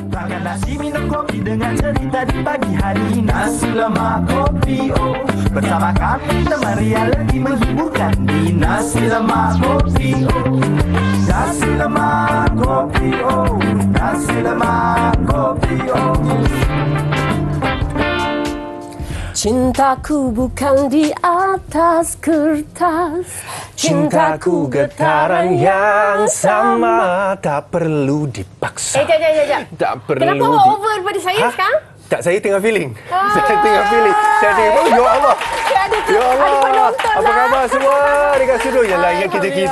Makan nasi minum kopi dengan cerita di pagi hari. Nasi lemak kopi bersama kami teman realiti menghiburkan di Nasi Lemak Kopi Nasi Lemak Kopi Nasi Lemak Kopi Cintaku bukan di atas kertas, cintaku getaran yang sama, tak perlu dipaksa. Jap. Tak perlu. Kenapa awak over daripada saya sekarang? Tak, saya tengah feeling. Saya tengah feeling. Saya tengah, ya Allah. Ya Allah. Apa khabar semua dekat studio? Yalah, yang kita je.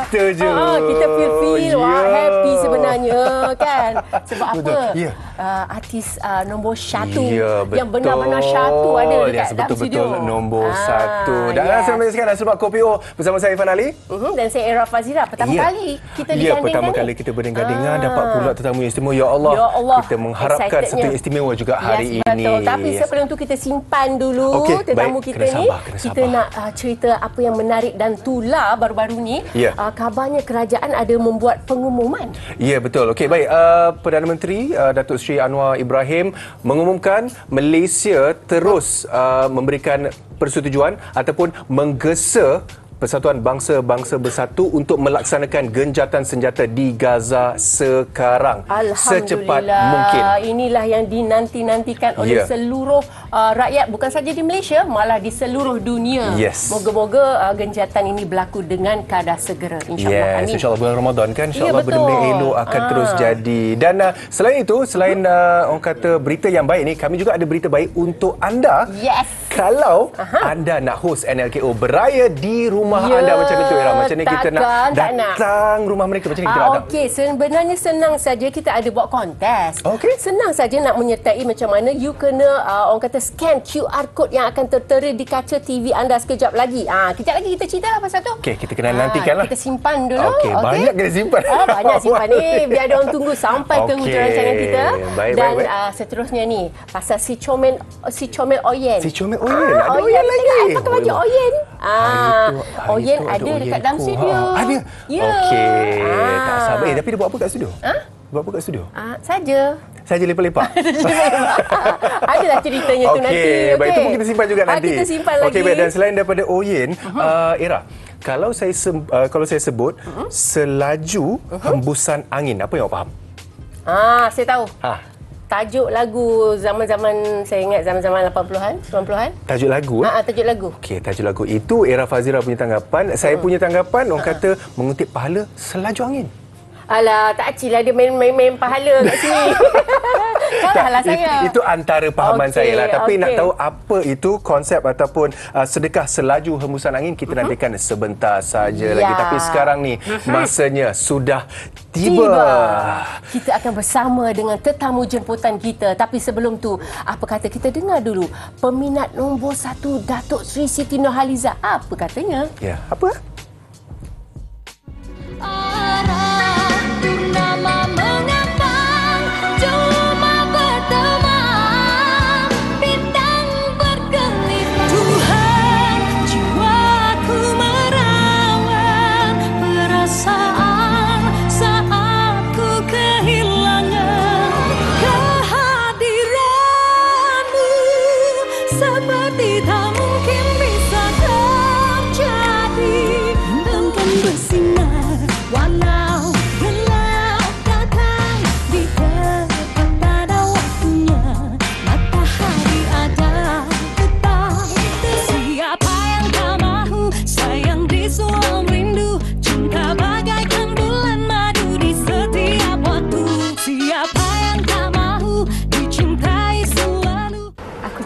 Kita feel happy sebenarnya kan. Sebab betul. apa? Ya. Artis nombor 1 ya, yang benar-benar satu ada dekat yang dalam studio. betul-betul nombor 1. Dan saya menyaksikan Nasi Lemak Kopi bersama saya Irfan Ali. Dan saya Era Fazira. Pertama kali kita digandingkan. Pertama kali kita berdengar-dengar dapat pula tetamu yang istimewa. Ya Allah. Kita mengharapkan satu yang istimewa juga hari ini. Betul. Tapi sebelum tu kita simpan dulu tetamu kita ni. Kita nak cerita apa yang menarik dan tular baru-baru ni. Kabarnya kerajaan ada membuat pengumuman. Ya, betul. Okey, baik. Perdana Menteri Datuk Seri Anwar Ibrahim mengumumkan Malaysia terus memberikan persetujuan ataupun menggesa Persatuan Bangsa-Bangsa Bersatu untuk melaksanakan genjatan senjata di Gaza sekarang secepat mungkin. Inilah yang dinanti-nantikan oleh seluruh rakyat, bukan saja di Malaysia, malah di seluruh dunia. Moga-moga genjatan ini berlaku dengan kadar segera, insya-Allah. Amin. Insya-Allah bulan Ramadan kan, insya-Allah benda-benda elok akan terus jadi. Dan selain itu, selain orang kata berita yang baik ni, kami juga ada berita baik untuk anda. Kalau anda nak host NLKO beraya di rumah anda macam itu, Era. Macam ni kita nak datang rumah mereka. Macam ni kita datang. Okey, sebenarnya senang saja, kita ada buat kontes. Senang saja nak menyertai. Macam mana you kena orang kata scan QR code yang akan tertera di kaca TV anda sekejap lagi. Kejap lagi kita cerita lah pasal tu. Okey, kita kena nantikan lah. Kita simpan dulu. Okey, banyak kena simpan. Banyak simpan ni. Biar ada orang tunggu sampai ke hujung rancangan kita. Dan seterusnya ni, pasal si comel Oyen. Si comel Oyen? Ada Oyen lagi? Pakai baju Oyen. Oyen ada dekat dalam studio. Ada? Ya. Okey. Tak sabar. Tapi dia buat apa kat studio? Buat apa kat studio? Saja lepak-lepak. Adalah ceritanya tu nanti. Okey, baik, itu pun kita simpan juga nanti. Kita simpan lagi. Okey, baik, dan selain daripada Oyen, Era, kalau saya sebut selaju hembusan angin, apa yang awak faham? Saya tahu. Tajuk lagu zaman-zaman, saya ingat zaman-zaman 80-an, 90-an. Tajuk lagu? Tajuk lagu. Okey, tajuk lagu itu Era Fazira punya tanggapan. Saya punya tanggapan, orang kata mengutip pahala selaju angin. Alah, tak acil lah dia main pahala kat sini. Kalahlah saya. Itu antara pahaman saya lah. Tapi nak tahu apa itu konsep ataupun sedekah selaju hembusan angin, kita nantikan sebentar saja lagi. Tapi sekarang ni masanya sudah tiba. Kita akan bersama dengan tetamu jemputan kita. Tapi sebelum tu, apa kata kita dengar dulu peminat nombor 1 Datuk Seri Siti Nurhaliza. Apa katanya? Ya, apa?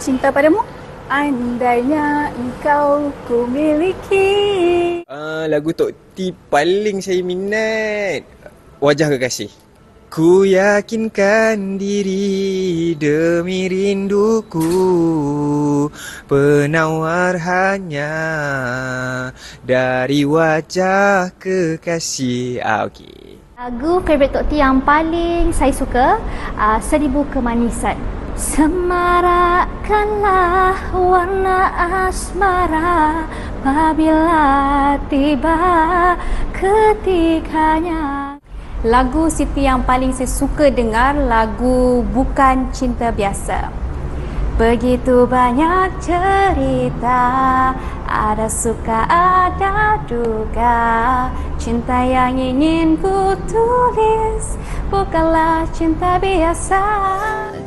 Cinta padamu, andainya engkau ku miliki. Lagu Tok T paling saya minat. Wajah Kekasih. Ku yakinkan diri demi rinduku, penawar hanya dari wajah kekasih. Okey. Lagu favourite Tok T yang paling saya suka, 1000 Kemanisan. Semarakkanlah warna asmara apabila tiba ketikanya. Lagu Siti yang paling saya suka dengar lagu Bukan Cinta Biasa. Begitu banyak cerita, ada suka ada duka. Cinta yang ingin ku tulis bukanlah cinta biasa.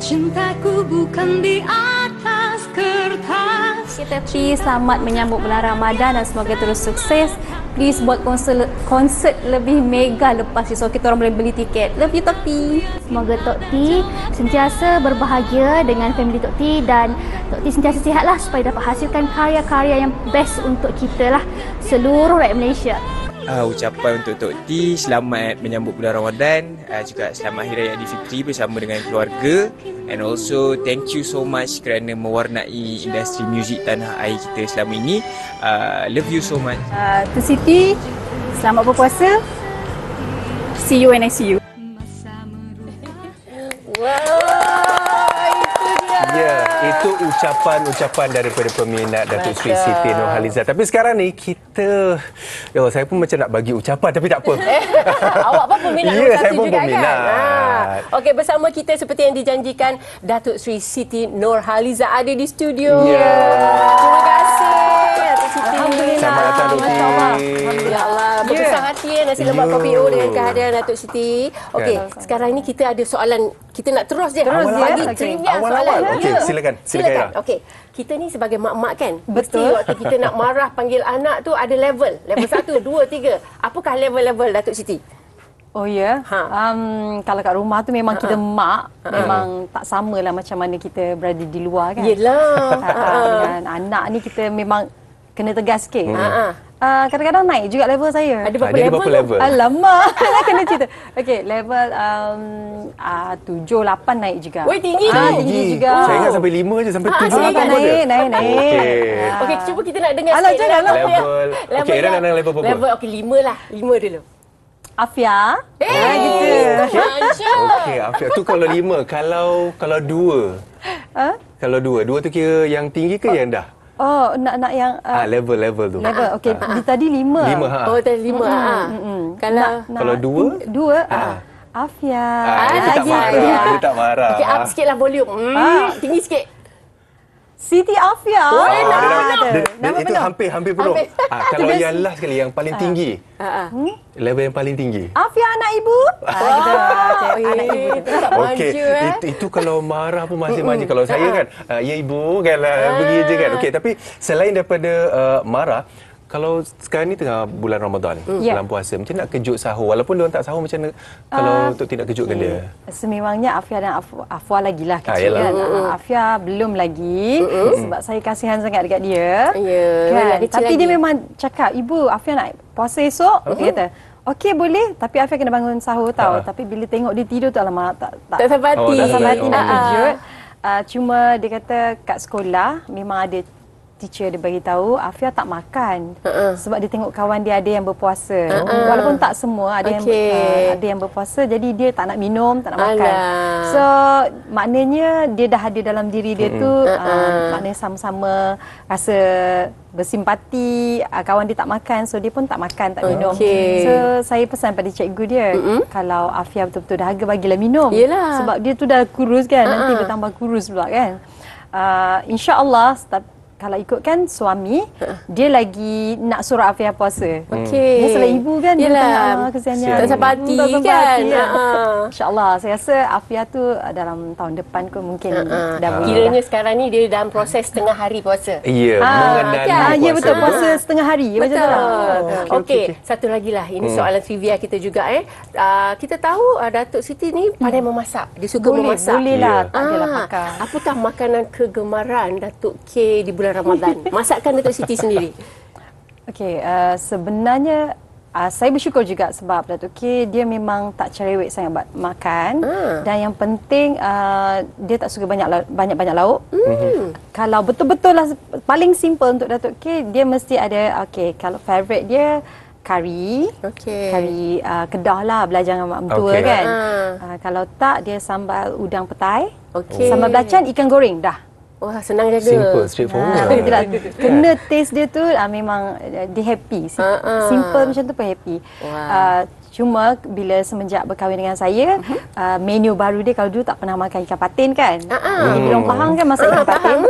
Cintaku bukan di atas kertas. Tapi selamat menyambut bulan Ramadan dan semoga terus sukses. Please buat konsert lebih mega lepas ni, so kita orang boleh beli tiket. Love you Tok T. Semoga Tok T sentiasa berbahagia dengan family Tok T dan Tok T sentiasa sihatlah supaya dapat hasilkan karya-karya yang best untuk kita lah, seluruh rakyat Malaysia. Ucapan untuk Tok T, selamat menyambut bulan Ramadan, juga selamat Hari Raya Aidilfitri bersama dengan keluarga, and also thank you so much kerana mewarnai industri muzik tanah air kita selama ini. Love you so much. To Siti, selamat berpuasa. See you when I see you. Ya, itu ucapan-ucapan daripada peminat Datuk Seri Siti Nurhaliza. Tapi sekarang ni kita, saya pun macam nak bagi ucapan tapi tak apa. Awak pun peminat ya, nombor saya satu pun juga peminat. kan? Okey, bersama kita seperti yang dijanjikan, Datuk Seri Siti Nurhaliza ada di studio. Ya. Terima kasih Datuk Siti. Alhamdulillah. Selamat datang Datuk Siti. Ya Allah, berbesar hati nasi lemak kopi O dengan kehadiran Datuk Siti. Okey, sekarang ni kita ada soalan. Kita nak terus je. Bagi trivia soalan. Awal-awal. Okey, silakan. Okey. Kita ni sebagai mak-mak kan, mesti waktu kita nak marah panggil anak tu ada level. Level 1, 2, 3. Apakah level-level Datuk Siti? Oh ya, kalau kat rumah tu memang kita mak, memang tak sama lah macam mana kita berada di luar kan. Yelah. Dengan anak ni kita memang kena tegas sikit. Kadang-kadang naik juga level saya. Ada berapa level? Alamak, kena cerita. Okey, level 7, 8 naik juga. Weh, tinggi tu. Tinggi juga. Saya ingat sampai 5 je, sampai 7 naik. Okey, cuba kita nak dengar Alah, sikit. janganlah. Level. Okey, Ira nak level berapa? Level, okey, 5 lah. 5 dulu. Afia. Gitu. Okey, Afia tu kalau 5, kalau 2. Kalau 2 tu kira yang tinggi ke yang dah? Oh, nak yang level tu. level. Okey, tadi 5. 5 Oh, tadi 5. Kalau 2? 2. Afia. Dia tak marah. Okey, up sikit lah volume. Tinggi sikit. Siti Afia. Nama itu hampir penuh. Kalau yang last sekali, yang paling tinggi. Level yang paling tinggi. Afia anak ibu. Anak ibu. Okey, itu kalau marah pun masih manja. Kalau saya kan, ya ibu kan lah, pergi je kan. Okey, tapi selain daripada marah, kalau sekarang ni tengah bulan Ramadan, bulan puasa, macam nak kejut sahur. Walaupun dia orang tak sahur, macam mana kalau untuk tidak kejutkan dia? Sememangnya Afia dan Afwa lagi lah kecil kan. Afia belum lagi sebab saya kasihan sangat dekat dia. Kan? Tapi dia memang cakap, ibu Afia nak puasa esok. Dia kata, okey boleh, tapi Afia kena bangun sahur tau. Tapi bila tengok dia tidur tu, alamak tak sampai hati. Tak sampai hati nak kejut. Cuma dia kata kat sekolah memang ada teacher dia bagi tahu Afia tak makan sebab dia tengok kawan dia ada yang berpuasa. Walaupun tak semua, ada yang berpuasa, jadi dia tak nak minum, tak nak makan. So maknanya dia dah ada dalam diri dia tu, maknanya sama-sama rasa bersimpati, kawan dia tak makan, so dia pun tak makan, tak minum. So saya pesan pada cikgu dia, kalau Afia betul-betul dahaga, bagilah minum. Sebab dia tu dah kurus kan, nanti bertambah kurus pula kan. InsyaAllah kalau ikutkan suami, dia lagi nak suruh Afia puasa. Dia salah ibu kan. Yelah, kesiannya. tak sampai hati kan. InsyaAllah, saya rasa Afia tu dalam tahun depan kot mungkin dah boleh. Kiranya sekarang ni dia dalam proses setengah hari puasa. Ya, mengenali puasa. Ya betul, puasa setengah hari. Betul. Okey, satu lagi lah. Ini soalan trivia kita juga. Kita tahu Datuk Siti ni pandai memasak. Dia suka memasak. Boleh lah, tak adalah pakar. Apakah makanan kegemaran Datuk K di bulan Ramadan? Masakan Datuk Siti sendiri. Okey, sebenarnya saya bersyukur juga sebab Datuk K dia memang tak cerewet sangat makan, dan yang penting dia tak suka banyak lauk. Kalau betul-betul lah paling simple untuk Datuk K, dia mesti ada kalau favorite dia kari, kari Kedah lah, belajar dengan mak mentua kan. Kalau tak, dia sambal udang petai, sambal belacan, ikan goreng, dah. Wah, senang jaga. Simple, straightforward. Kena taste dia tu memang dia happy. Simple macam tu pun happy. Cuma bila semenjak berkahwin dengan saya, menu baru dia, kalau dulu tak pernah makan ikan patin kan. Orang Pahang kan masak ikan patin.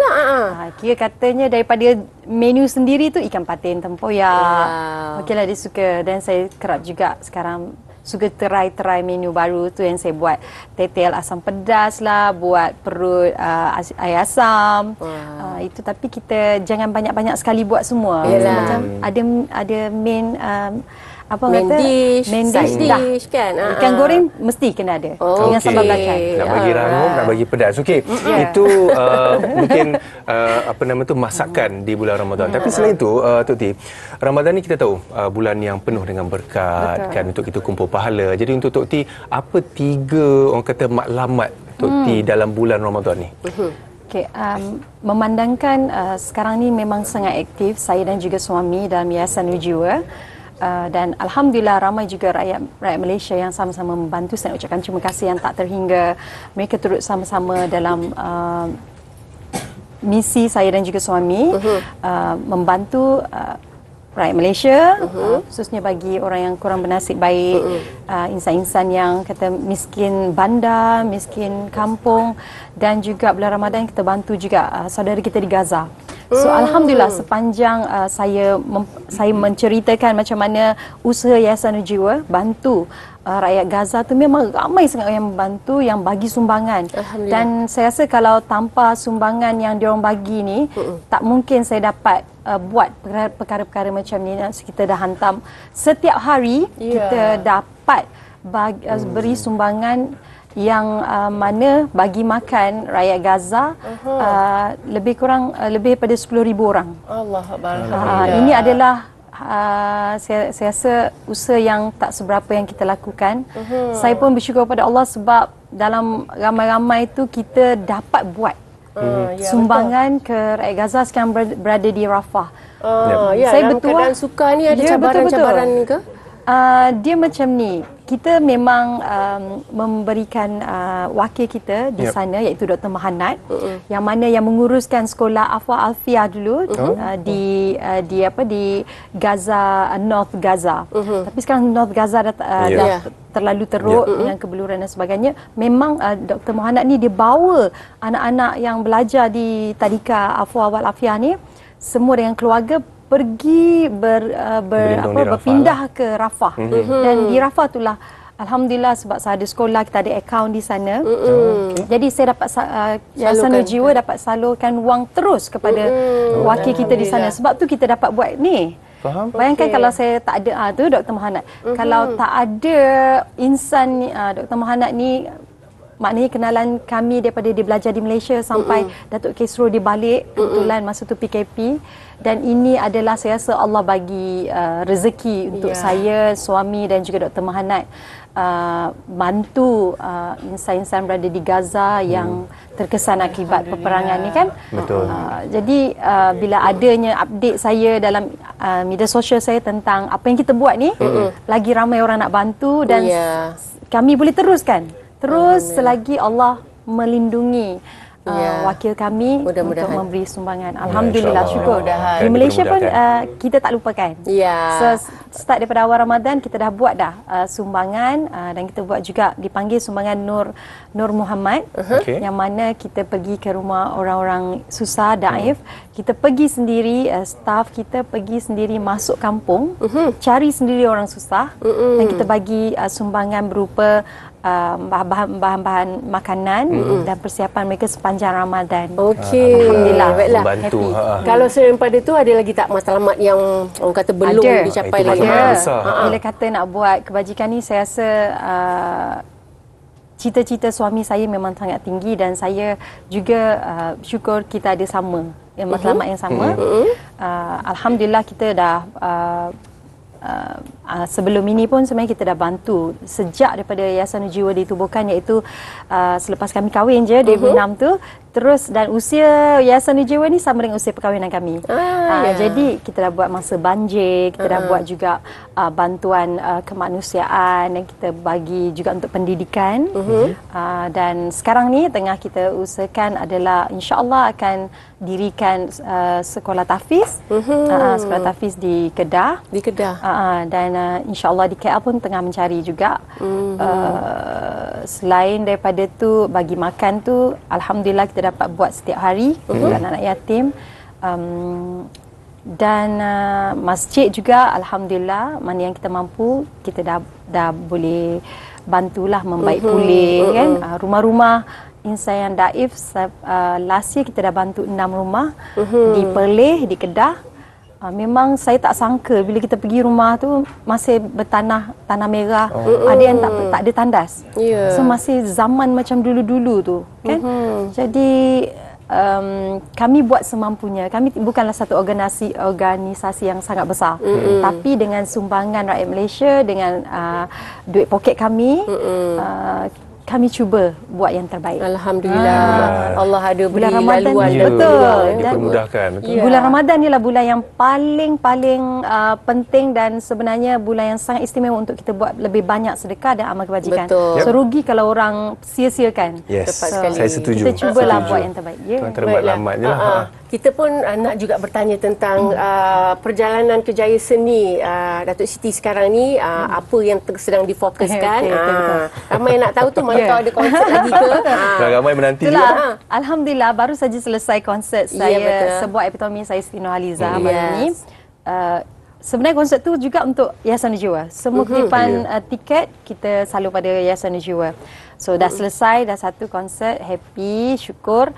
Kira katanya daripada menu sendiri tu ikan patin tempoyak. Okeylah, dia suka. Dan saya kerap juga sekarang suka try menu baru tu yang saya buat. Tetel asam pedas lah, buat perut air asam. Itu, tapi kita jangan banyak-banyak sekali buat semua. Macam ada main main dish, side dish kan. Ikan goreng mesti kena ada. Dengan sambal belacan. Nak bagi rangup, nak bagi pedas. Okey. Itu mungkin masakan di bulan Ramadan. Tapi selain itu, Tok T, Ramadan ni kita tahu bulan yang penuh dengan berkat. Kan, untuk kita kumpul pahala. Jadi untuk Tok T, apa 3 orang kata maklumat Tok T dalam bulan Ramadan ni? Okay, memandangkan sekarang ni memang sangat aktif saya dan juga suami dalam Yayasan Nujiwa. Dan Alhamdulillah ramai juga rakyat Malaysia yang sama-sama membantu. Saya ucapkan terima kasih yang tak terhingga. Mereka turut sama-sama dalam misi saya dan juga suami membantu rakyat Malaysia, khususnya bagi orang yang kurang bernasib baik, insan-insan yang kata miskin bandar, miskin kampung, dan juga bulan Ramadan kita bantu juga saudara kita di Gaza. So Alhamdulillah sepanjang saya menceritakan macam mana usaha Yayasan Nujiwa bantu rakyat Gaza tu, memang ramai sangat yang membantu, yang bagi sumbangan. Dan saya rasa kalau tanpa sumbangan yang diorang bagi ni, tak mungkin saya dapat buat perkara-perkara macam ni. Kita dah hantam setiap hari, kita dapat beri sumbangan yang mana bagi makan rakyat Gaza lebih kurang lebih daripada 10,000 orang. Ini adalah saya rasa usaha yang tak seberapa yang kita lakukan. Saya pun bersyukur pada Allah sebab dalam ramai-ramai itu kita dapat buat sumbangan ke rakyat Gaza sekarang berada di Rafah. Saya betul keadaan suka ni ada cabaran-cabaran ni ke? Dia macam ni, kita memang memberikan wakil kita di sana, iaitu Dr. Mahanat, yang mana yang menguruskan sekolah Afwa Alfia dulu di Gaza, North Gaza. Tapi sekarang North Gaza dah terlalu teruk dengan kebeluran dan sebagainya. Memang Dr. Mahanat ni dia bawa anak-anak yang belajar di Tadika Afwa Wal Afia ni semua dengan keluarga pergi berpindah ke Rafah. Dan di Rafah itulah Alhamdulillah, sebab saya ada sekolah, kita ada akaun di sana. Jadi saya dapat Yayasan Nujiwa dapat salurkan wang terus kepada wakil kita di sana. Sebab tu kita dapat buat ni. Bayangkan kalau saya tak ada tu Dr. Mahanat. Kalau tak ada insan Dr. Mahanat ni, maknanya kenalan kami daripada dia belajar di Malaysia sampai Datuk Kesro dia balik kebetulan masa tu PKP. Dan ini adalah saya rasa Allah bagi rezeki untuk saya, suami dan juga Dr. Mahanat bantu insan-insan berada di Gaza yang terkesan akibat peperangan ni kan. Jadi bila adanya update saya dalam media sosial saya tentang apa yang kita buat ni, lagi ramai orang nak bantu dan kami boleh teruskan. Terus selagi Allah melindungi wakil kami untuk memberi sumbangan. Alhamdulillah, syukur. Di Malaysia pun kita tak lupakan. So, start daripada awal Ramadan kita dah buat dah sumbangan dan kita buat juga dipanggil sumbangan Nur Muhammad, yang mana kita pergi ke rumah orang-orang susah, daif. Kita pergi sendiri, staff kita pergi sendiri masuk kampung, cari sendiri orang susah dan kita bagi sumbangan berupa bahan-bahan makanan dan persiapan mereka sepanjang Ramadan. Alhamdulillah. Baiklah. Happy. Kalau selain pada tu ada lagi tak matlamat yang orang kata belum dicapai lagi? Bila kata nak buat kebajikan ni, saya rasa cita-cita suami saya memang sangat tinggi dan saya juga syukur kita ada sama matlamat yang sama. Alhamdulillah kita dah sebelum ini pun sebenarnya kita dah bantu sejak daripada Yayasan Nujiwa ditubuhkan, iaitu selepas kami kahwin je 2006 tu, terus dan usia Yayasan Nujiwa ni sama dengan usia perkahwinan kami. Jadi kita dah buat masa banjir, kita dah buat juga bantuan kemanusiaan yang kita bagi juga untuk pendidikan. Dan sekarang ni tengah kita usahakan adalah insya-Allah akan dirikan sekolah tahfiz, sekolah tahfiz di Kedah. Dan insya-Allah di KL pun tengah mencari juga. Selain daripada tu, bagi makan tu alhamdulillah kita dapat buat setiap hari untuk anak-anak yatim. Dan masjid juga alhamdulillah mana yang kita mampu kita dah boleh bantulah membaik pulih kan. Rumah-rumah insan yang daif last year kita dah bantu 6 rumah di Perlis, di Kedah. Memang saya tak sangka bila kita pergi rumah tu masih tanah merah, ada yang tak ada tandas. So masih zaman macam dulu-dulu tu kan. Jadi kami buat semampunya. Kami bukanlah satu organisasi yang sangat besar, tapi dengan sumbangan rakyat Malaysia, dengan duit poket kami, kami cuba buat yang terbaik. Alhamdulillah. Allah ada beri Ramadan, laluan dan betul. Dipermudahkan. Bulan Ramadan ialah bulan yang paling penting dan sebenarnya bulan yang sangat istimewa untuk kita buat lebih banyak sedekah dan amal kebajikan. Betul. So rugi kalau orang sia-siakan. Yes. Tepat sekali. Saya setuju. Kita cubalah buat yang terbaik. Tuan terbaik lamat je lah. Kita pun nak juga bertanya tentang perjalanan kerjaya seni Datuk Siti sekarang ni, apa yang sedang difokuskan. Ramai nak tahu tu, mana tahu ada konsert lagi ke. Ramai menanti Itulah, juga. alhamdulillah baru saja selesai konsert saya, sebuah epitomi saya Siti Nurhaliza baru ni. Sebenarnya konsert tu juga untuk Yayasan Jiwa. Semua kutipan tiket kita salur pada Yayasan Jiwa. So dah selesai, dah satu konsert, happy, syukur.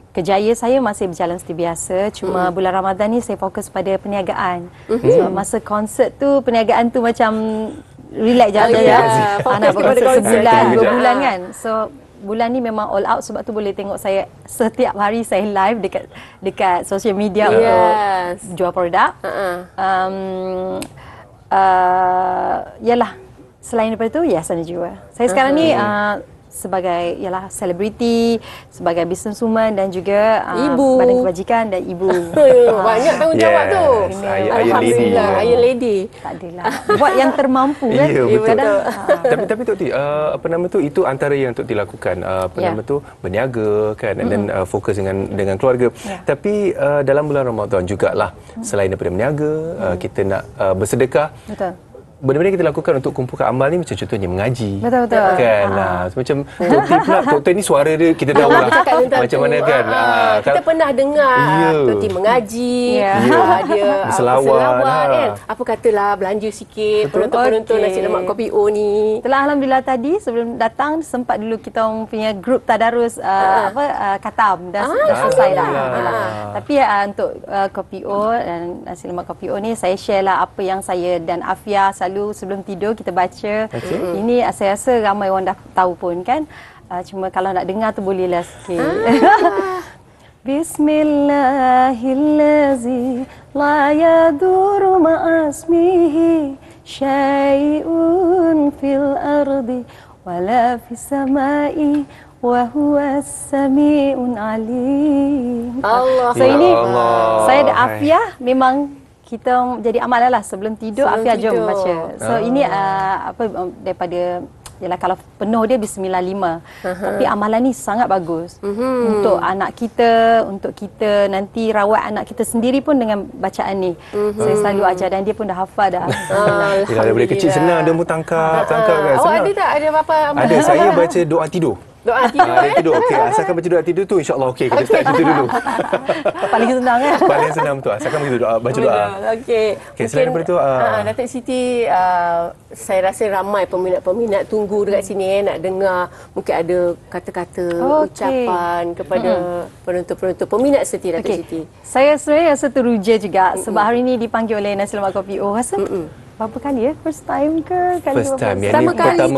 Kerjaya saya masih berjalan seperti biasa. Cuma bulan Ramadan ni saya fokus pada perniagaan. So masa konsert tu, perniagaan tu macam relax je. Nak berkonsert sebulan, 2 bulan kan. So bulan ni memang all out, sebab tu boleh tengok saya setiap hari saya live dekat social media untuk jual produk. Yalah, selain daripada tu, Yayasan Jiwa. Saya sekarang ni sebagai selebriti, sebagai businesswoman dan juga badan kebajikan dan ibu. Banyak tanggungjawab tu. Alhamdulillah, Iron Lady. Tak adalah. Buat yang termampu kan. Ya, betul. Kadang, Tapi Tok T, apa nama tu, itu antara yang Tok T lakukan, nama tu berniaga kan, dan fokus dengan keluarga. Tapi dalam bulan Ramadan jugalah, selain daripada berniaga, kita nak bersedekah. Betul. Benda-benda kita lakukan untuk kumpulkan amal ni macam contohnya mengaji. Betul. Kan? Macam Tok T pula, Tok T ni suara dia kita tahu lah macam mana kan. Kita pernah dengar Tok T mengaji, dia berselawat kan. Apa katalah belanja sikit penonton-penonton nasi lemak kopi O ni. Itulah, alhamdulillah tadi sebelum datang sempat dulu kita punya grup tadarus katam dah selesai dah. Tapi untuk kopi O dan nasi lemak kopi O ni saya share lah apa yang saya dan Afia selalu sebelum tidur kita baca. Ini saya rasa ramai orang dah tahu pun kan. Cuma kalau nak dengar tu bolehlah sikit. Bismillahirrahmanirrahim. La yaduru ma'asmihi syai'un fil ardi wala fis samai wa huwa as-sami'un alim. Allah. So ini saya dan Afia memang kita jadi amalan lah sebelum tidur. Afia jom baca. So ini daripada kalau penuh dia Bismillah 5. Tapi amalan ni sangat bagus untuk anak kita, untuk kita nanti rawat anak kita sendiri pun dengan bacaan ni. Saya selalu ajar dan dia pun dah hafal dah. Daripada kecil senang dia pun tangkap kan. Awak ada tak ada apa-apa amalan? Ada, saya baca doa tidur. Doa tidur. Tidur. Okey, asalkan baca doa tidur tu insya-Allah okey. Kita start situ dulu. Paling senang kan? Paling senang betul. Asalkan begitu doa, baca doa. Okey. Selain daripada tu Datuk Siti, saya rasa ramai peminat-peminat tunggu dekat sini nak dengar mungkin ada kata-kata ucapan kepada penonton-penonton peminat setia Datuk Siti. Saya sebenarnya rasa teruja juga sebab hari ini dipanggil oleh Nasi Lemak Kopi O. Rasa berapa kali ya? First time ke? First time. Pertama kali.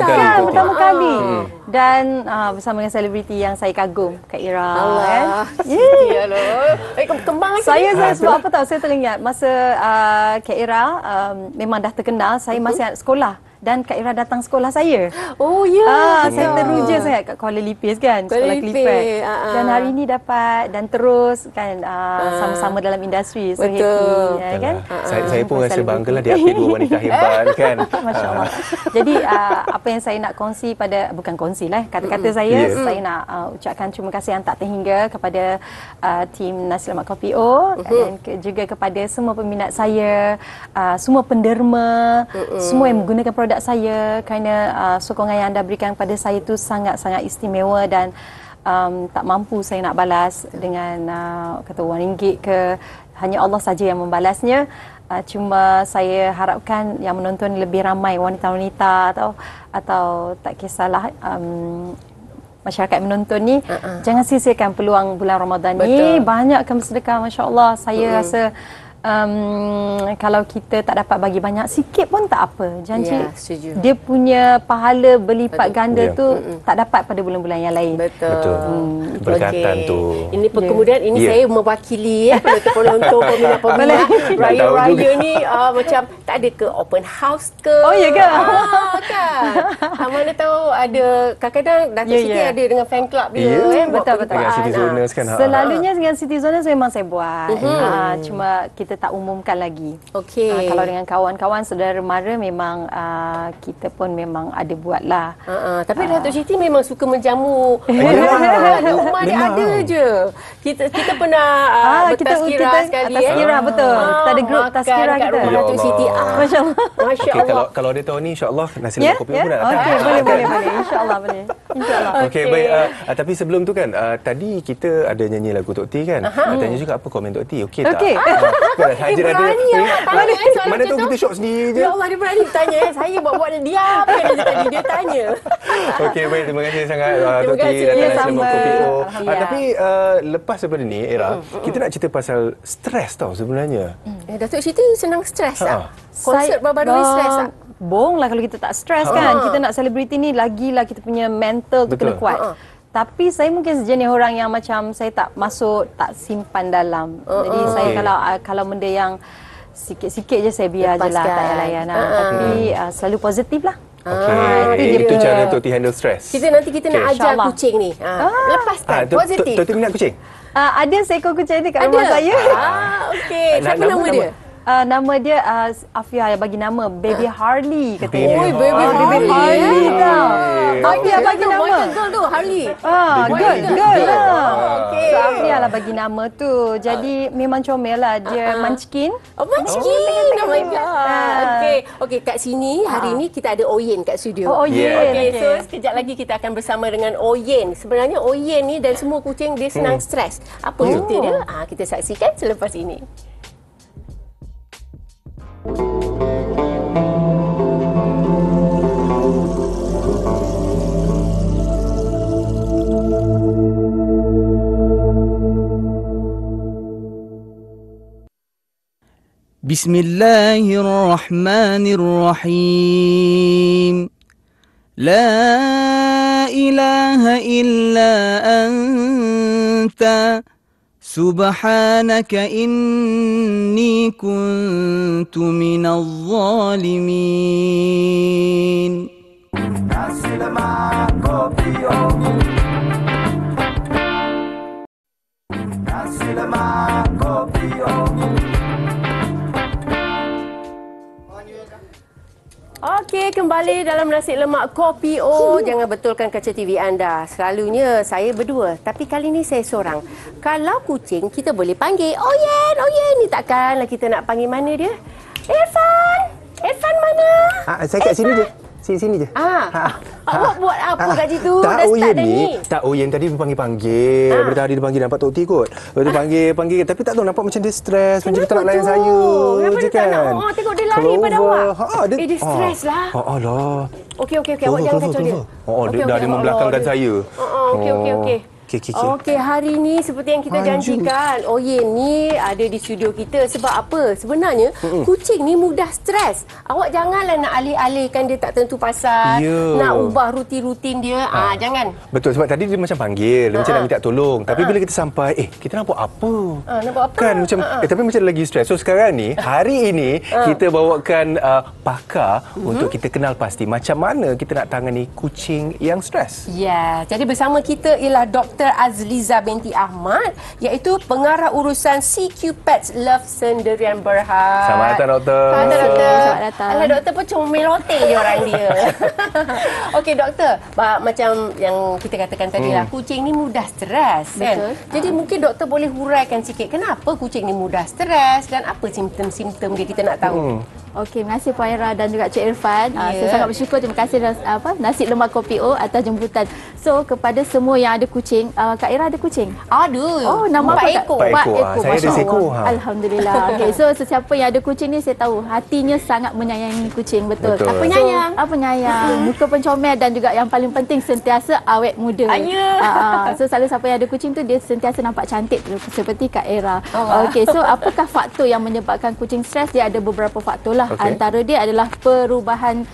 Pertama kali. Dan bersama dengan selebriti yang saya kagum, Kak Ira. Allah. Ya Allah. Kembang lagi. Saya sebab apa tahu, saya teringat masa Kak Ira memang dah terkenal, saya masih sekolah dan Kak Ira datang sekolah saya. Oh ya. Saya teruja sangat kat Kuala Lipis kan, sekolah Clifford. Dan hari ini dapat dan terus kan sama-sama dalam industri. So happy kan. Saya pun rasa banggalah diapit dua wanita hebat kan. Masya-Allah. Jadi apa yang saya nak kongsi bukan kongsi lah, kata-kata saya nak ucapkan terima kasih yang tak terhingga kepada tim Nasi Lemak Kopi O dan juga kepada semua peminat saya, semua penderma, semua yang menggunakan produk saya, kerana sokongan yang anda berikan kepada saya itu sangat-sangat istimewa dan tak mampu saya nak balas dengan kata RM1 ke, hanya Allah saja yang membalasnya. Cuma saya harapkan yang menonton lebih ramai wanita-wanita atau tak kisahlah masyarakat menonton ni, jangan sia-siakan peluang bulan Ramadan ni. Banyakkan bersedekah, masya-Allah. Saya rasa kalau kita tak dapat bagi banyak, sikit pun tak apa. Janji dia punya pahala berlipat ganda tu tak dapat pada bulan-bulan yang lain. Betul. Berkatan tu. Ini kemudian ini saya mewakili penonton peminat raya-raya ni macam tak ada ke open house ke? Oh ya ke? Kan. Mana tahu ada kadang-kadang Datuk Siti ada dengan fan club dia betul. Dengan Citizoners kan. Selalunya dengan Citizoners memang saya buat. Cuma kita tak umumkan lagi. Okey. Kalau dengan kawan-kawan saudara mara memang kita pun memang ada buatlah. Tapi Datuk Siti memang suka menjamu. Rumah dia ada je. Kita pernah bertazkirah sekali. Tazkirah betul. Kita ada grup tazkirah kita. Datuk Siti. Masya-Allah. Masya-Allah. Kalau ada tahun ni insya-Allah Nasi Lemak Kopi pun nak datang. Okey, boleh. Insya-Allah boleh. Insya-Allah. Okey, baik. Tapi sebelum tu kan tadi kita ada nyanyi lagu Tok T kan. Tanya juga apa komen Tok T. Okey tak? Okey. Berani mana tahu kita shot sendiri je. Ya Allah, dia berani tanya. Saya buat dia diam kan tadi dia tanya. Okey, baik, terima kasih sangat Terima Tok T kasih. datang Nasi Sama. Lemak Kopi. Tapi Ya. lepas daripada ni Era, kita nak cerita pasal stres tau sebenarnya. Datuk Siti senang stres tak? Konsert baru-baru ni stres tak? Bohong lah kalau kita tak stres kan. Kita nak selebriti ni lagilah kita punya mental tu kena kuat. Tapi saya mungkin sejenis orang yang macam saya tak masuk, tak simpan dalam. Jadi saya kalau benda yang sikit-sikit je saya biar je lah, tak payah layan. Tapi selalu positif lah. Itu cara Tok T handle stres. Nanti kita nak ajar kucing ni. Lepaskan, positif. Tok T minat kucing? Ada seekor kucing ni kat rumah saya. Okey. Siapa nama dia? Nama dia Afia yang bagi nama Baby Harley katanya. Oh, Baby Harley tau. Afia bagi nama. Girl tu Harley. Girl. Okey. So Afia lah bagi nama tu. Jadi memang comel lah dia Munchkin. Oh, Munchkin. Oh my god. Okey, kat sini hari ni kita ada Oyen kat studio. Oh, Oyen. Okey, so sekejap lagi kita akan bersama dengan Oyen. Sebenarnya Oyen ni dan semua kucing dia senang stres. Apa cerita dia? Kita saksikan selepas ini. Bismillahirrahmanirrahim. La ilaha illa anta subhanaka inni kuntu minadh zalimin. Nasi Lemak Kopi O. Nasi Lemak Kopi O. Okey, kembali dalam Nasi Lemak Kopi O. Jangan betulkan kaca TV anda. Selalunya saya berdua, tapi kali ni saya seorang. Kalau kucing, kita boleh panggil Oyen, Oyen. Ni takkanlah kita nak panggil mana dia? Irfan mana? Saya kat sini je. Sini je. Awak buat apa kat situ? Tak, Dah Oyen start dah ni. ni. Tak, Oyen tadi panggil-panggil. Daripada tadi dia panggil nampak Tok T kot. Lepas tu panggil. Tapi tak tahu nampak macam dia stres. Macam dia tak nak layan saya. Kenapa dia tak nak? Tengok dia lari pada awak. Dia stres lah. Alah. Okey. Awak jangan kacau dia. Dia dah membelakangkan saya. Okey. Okey, hari ni seperti yang kita janjikan. Oh ye, ni ada di studio kita. Sebab apa? Sebenarnya kucing ni mudah stres. Awak janganlah nak alih-alihkan dia tak tentu pasal, nak ubah rutin-rutin dia. Jangan. Betul, sebab tadi dia macam panggil, dia macam nak minta tolong. Tapi bila kita sampai, kita nak buat apa? Nak buat apa? Kan macam tapi macam lagi stres. So sekarang ni, hari ini kita bawakan pakar untuk kita kenal pasti macam mana kita nak tangani kucing yang stres. Ya, jadi bersama kita ialah Dr. Azliza binti Ahmad, iaitu pengarah urusan CQ Pets Love Sendirian Berhad. Selamat datang, Doktor. Selamat datang, Doktor. Selamat datang. Alah, Doktor pun comel otek je orang dia. Okey, Doktor. Macam yang kita katakan tadi lah, kucing ni mudah stres, kan? Jadi mungkin Doktor boleh huraikan sikit kenapa kucing ni mudah stres dan apa simptom-simptom dia, kita nak tahu. Okey, terima kasih Puan Ira dan juga Cik Irfan. Saya sangat bersyukur, terima kasih Nasi Lemak Kopi O atas jemputan. So, kepada semua yang ada kucing, Kak Ira ada kucing? Ada. Oh, nama apa Kak? 4 ekor. Saya ada seekor. Alhamdulillah. Okey, so sesiapa yang ada kucing ni saya tahu hatinya sangat menyayangi kucing, betul. Apa nyayang? Apa nyayang? Muka pencomel dan juga yang paling penting sentiasa awet muda. So, selalu siapa yang ada kucing tu dia sentiasa nampak cantik seperti Kak Ira. Okey, so apakah faktor yang menyebabkan kucing stres? Dia ada beberapa faktor lah. Antara dia adalah perubahan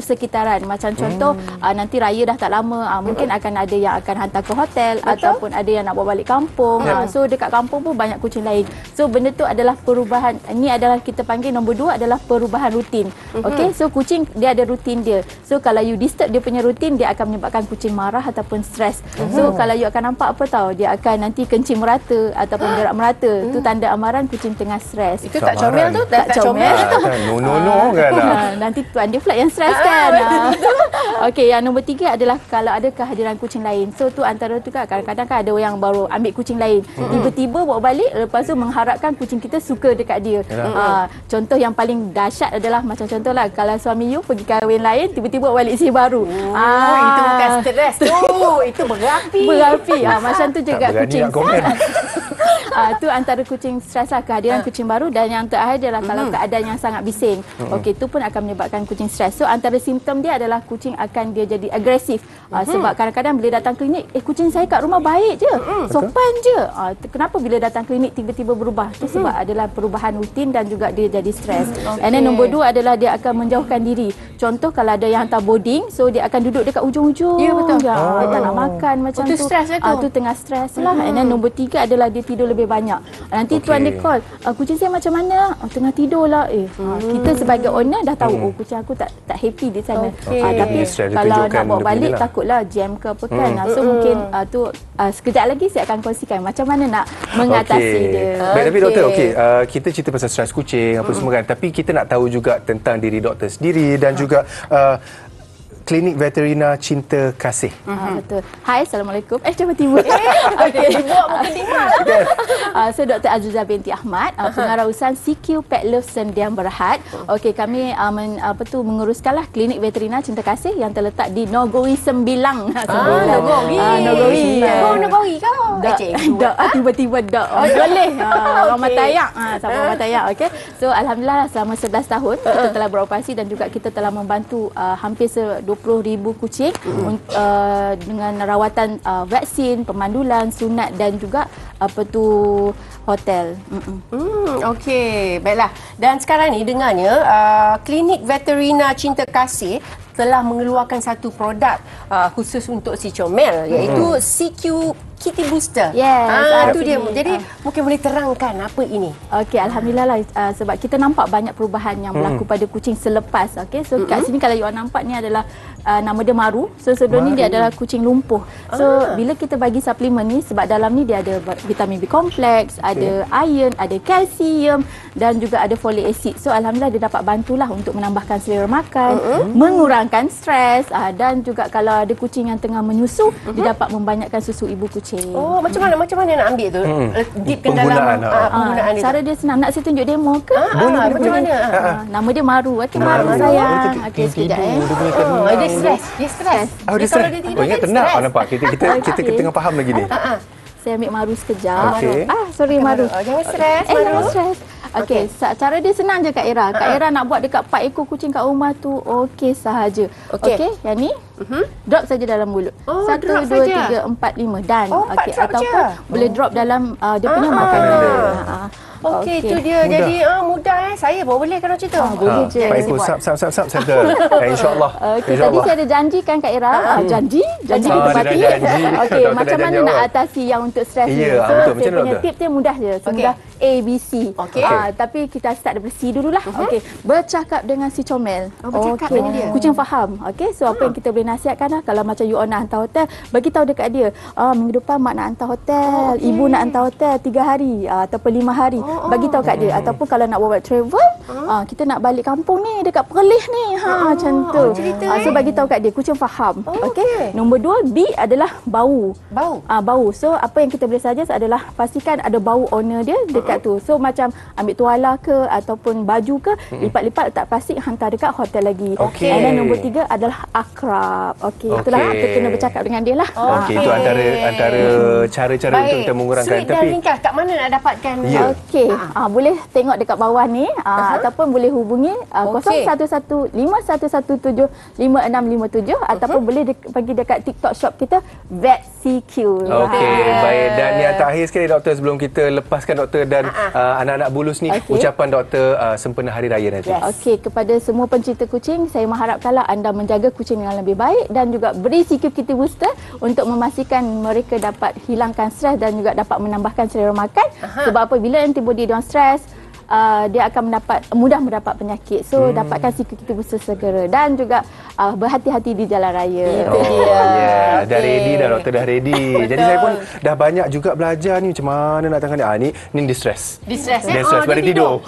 sekitaran. Macam contoh nanti raya dah tak lama, mungkin akan ada yang akan hantar ke hotel ataupun ada yang nak bawa balik kampung. So dekat kampung pun banyak kucing lain. So benda tu adalah perubahan. Ini adalah kita panggil nombor 2 adalah perubahan rutin. Okey, so kucing dia ada rutin dia. So kalau you disturb dia punya rutin, dia akan menyebabkan kucing marah ataupun stres. So kalau you akan nampak apa tahu, dia akan nanti kencing merata ataupun gerak merata. Tu tanda amaran kucing tengah stres. Itu tak comel tu? Tak comel tu. No kan lah. Nanti tuan dia pula yang stres kan. Okey, yang nombor 3 adalah kalau ada kehadiran kucing lain. So tu antara tu kan kadang-kadang kan ada yang baru ambil kucing lain, tiba-tiba bawa balik, lepas tu mengharapkan kucing kita suka dekat dia. Contoh yang paling dahsyat adalah macam contohlah kalau suami you pergi kahwin lain, tiba-tiba bawa balik si baru. Itu bukan stres tu. Itu berapi. Macam tu juga kucing. Tu antara kucing stres lah, kehadiran kucing baru. Dan yang terakhir adalah kalau keadaan yang sangat bising. Okey, tu pun akan menyebabkan kucing stres. So antara simptom dia adalah kucing akan dia jadi agresif. Sebab kadang-kadang bila datang klinik, kucing saya kat rumah baik je, sopan je. Kenapa bila datang klinik tiba-tiba berubah? Itu sebab adalah perubahan rutin dan juga dia jadi stres. And then nombor 2 adalah dia akan menjauhkan diri. Contoh kalau ada yang hantar boarding, so dia akan duduk dekat ujung-ujung. Ya, betul. Dia tak nak makan macam tu. Stres lah tu. Tu tengah stres lah. And then nombor 3 adalah dia tidur lebih banyak. Nanti tuan dia call, kucing saya macam mana? Tengah tidur lah. Kita sebagai owner dah tahu, kucing aku tak happy di sana. Tapi kalau nak bawa balik takutlah jam ke apa kan. So mungkin tu sekejap lagi saya akan kongsikan macam mana nak mengatasi dia. Baik, tapi doktor, kita cerita pasal stres kucing apa semua kan. Tapi kita nak tahu juga tentang diri doktor sendiri dan juga Klinik Veterina Cinta Kasih. Betul. Hai, Assalamualaikum. Tiba-tiba. So, Dr. Azliza binti Ahmad, pengarah urusan CQ Pet Love Sendirian Berhad. Okey, kami menguruskanlah Klinik Veterina Cinta Kasih yang terletak di Nogori Sembilang. Nogori. Nogori kau. Tiba-tiba dak. Boleh. Orang Matayak. Sama orang Matayak. Okey. So, alhamdulillah selama 11 tahun kita telah beroperasi dan juga kita telah membantu hampir 20,000 kucing dengan rawatan vaksin, pemandulan, sunat dan juga hotel. Okey, baiklah. Dan sekarang ni dengarnya Klinik Veterina Cinta Kasih telah mengeluarkan satu produk khusus untuk si comel, iaitu CQ Kitty Booster. Itu dia. Jadi mungkin boleh terangkan apa ini? Okey, alhamdulillah lah, sebab kita nampak banyak perubahan yang berlaku pada kucing selepas. Okey, so kat sini kalau you nampak ni adalah nama dia Maru. So sebelum ni dia adalah kucing lumpuh. So bila kita bagi suplemen ni, sebab dalam ni dia ada vitamin B kompleks, ada iron, ada kalsium dan juga ada folic acid. So alhamdulillah dia dapat bantulah untuk menambahkan selera makan, mengurangkan stres, dan juga kalau ada kucing yang tengah menyusu, dia dapat membanyakkan susu ibu kucing. Macam mana nak ambil tu? Deepkan dalam penggunaan dia. Cara dia senang. Nak saya tunjuk demo ke? Macam mana? Nama dia Maru. Okey, Maru sayang. Okey, sekejap Dia stres. Dia stres. Dia stres. Ingat tenang. Nampak kita tengah faham lagi ni. Saya ambil Maru sekejap. Okey. Sorry Maru. Jangan stres. Jangan stres. Okey, cara dia senang je Kak Ira. Kak Ira nak buat dekat 4 ekor kucing kat rumah tu okey sahaja. Okey, yang ni Drop saja dalam mulut. 1, 2, 3, 4, 5 dan okey, ataupun boleh drop dalam dia punya makanan. Okey, itu dia. Mudah. Jadi mudah Saya pun boleh kalau macam tu. Boleh je. Pak Eko, sap, settle. InsyaAllah. Okey, tadi saya ada janjikan Kak Ira. Janji ditepati. Okey, macam mana nak atasi yang untuk stres ni? Ya, betul. Macam mana, doktor? Tip dia mudah je. Semudah A, B, C. Tapi kita start daripada C dululah. Okey, bercakap dengan si comel. Bercakap dengan dia. Kucing faham. Okey, so apa yang kita boleh nasihatkan lah. Kalau macam you all nak hantar hotel, bagi tahu dekat dia. Minggu depan mak nak hantar hotel. Ibu nak hantar hotel 3 hari ataupun 5 hari. Bagi tahu kat dia. Ataupun kalau nak buat travel, kita nak balik kampung ni dekat Perlis ni. Macam tu. So bagi tahu kat dia, kucing faham. Okey. Nombor 2, B adalah bau. Bau. So apa yang kita boleh suggest adalah pastikan ada bau owner dia dekat tu. So macam ambil tuala ke ataupun baju ke, lipat-lipat letak plastik hantar dekat hotel lagi. And then nombor 3 adalah akrab. Okey, itulah kita kena bercakap dengan dia lah. Okey, itu antara cara-cara untuk kita mengurangkan. Sweet dan ringkas, kat mana nak dapatkan? Okey, boleh tengok dekat bawah ni ataupun boleh hubungi 0115117567 ataupun boleh pergi dekat TikTok shop kita VetCQ. Okey, baik. Dan yang terakhir sekali doktor, sebelum kita lepaskan doktor dan anak-anak bulus ni, ucapan doktor sempena hari raya nanti. Okey, kepada semua pencinta kucing, saya mengharapkanlah anda menjaga kucing dengan lebih baik dan juga beri CQ Kitty Booster untuk memastikan mereka dapat hilangkan stres dan juga dapat menambahkan selera makan. Sebab apabila antibody dia stres, dia akan mudah mendapat penyakit. So dapatkan CQ Kitty Booster segera dan juga berhati-hati di jalan raya. Itu dia. Dah ready dah, doktor dah ready. Jadi saya pun dah banyak juga belajar ni macam mana nak tangani. Ni dia stres. Dia stres pada tidur.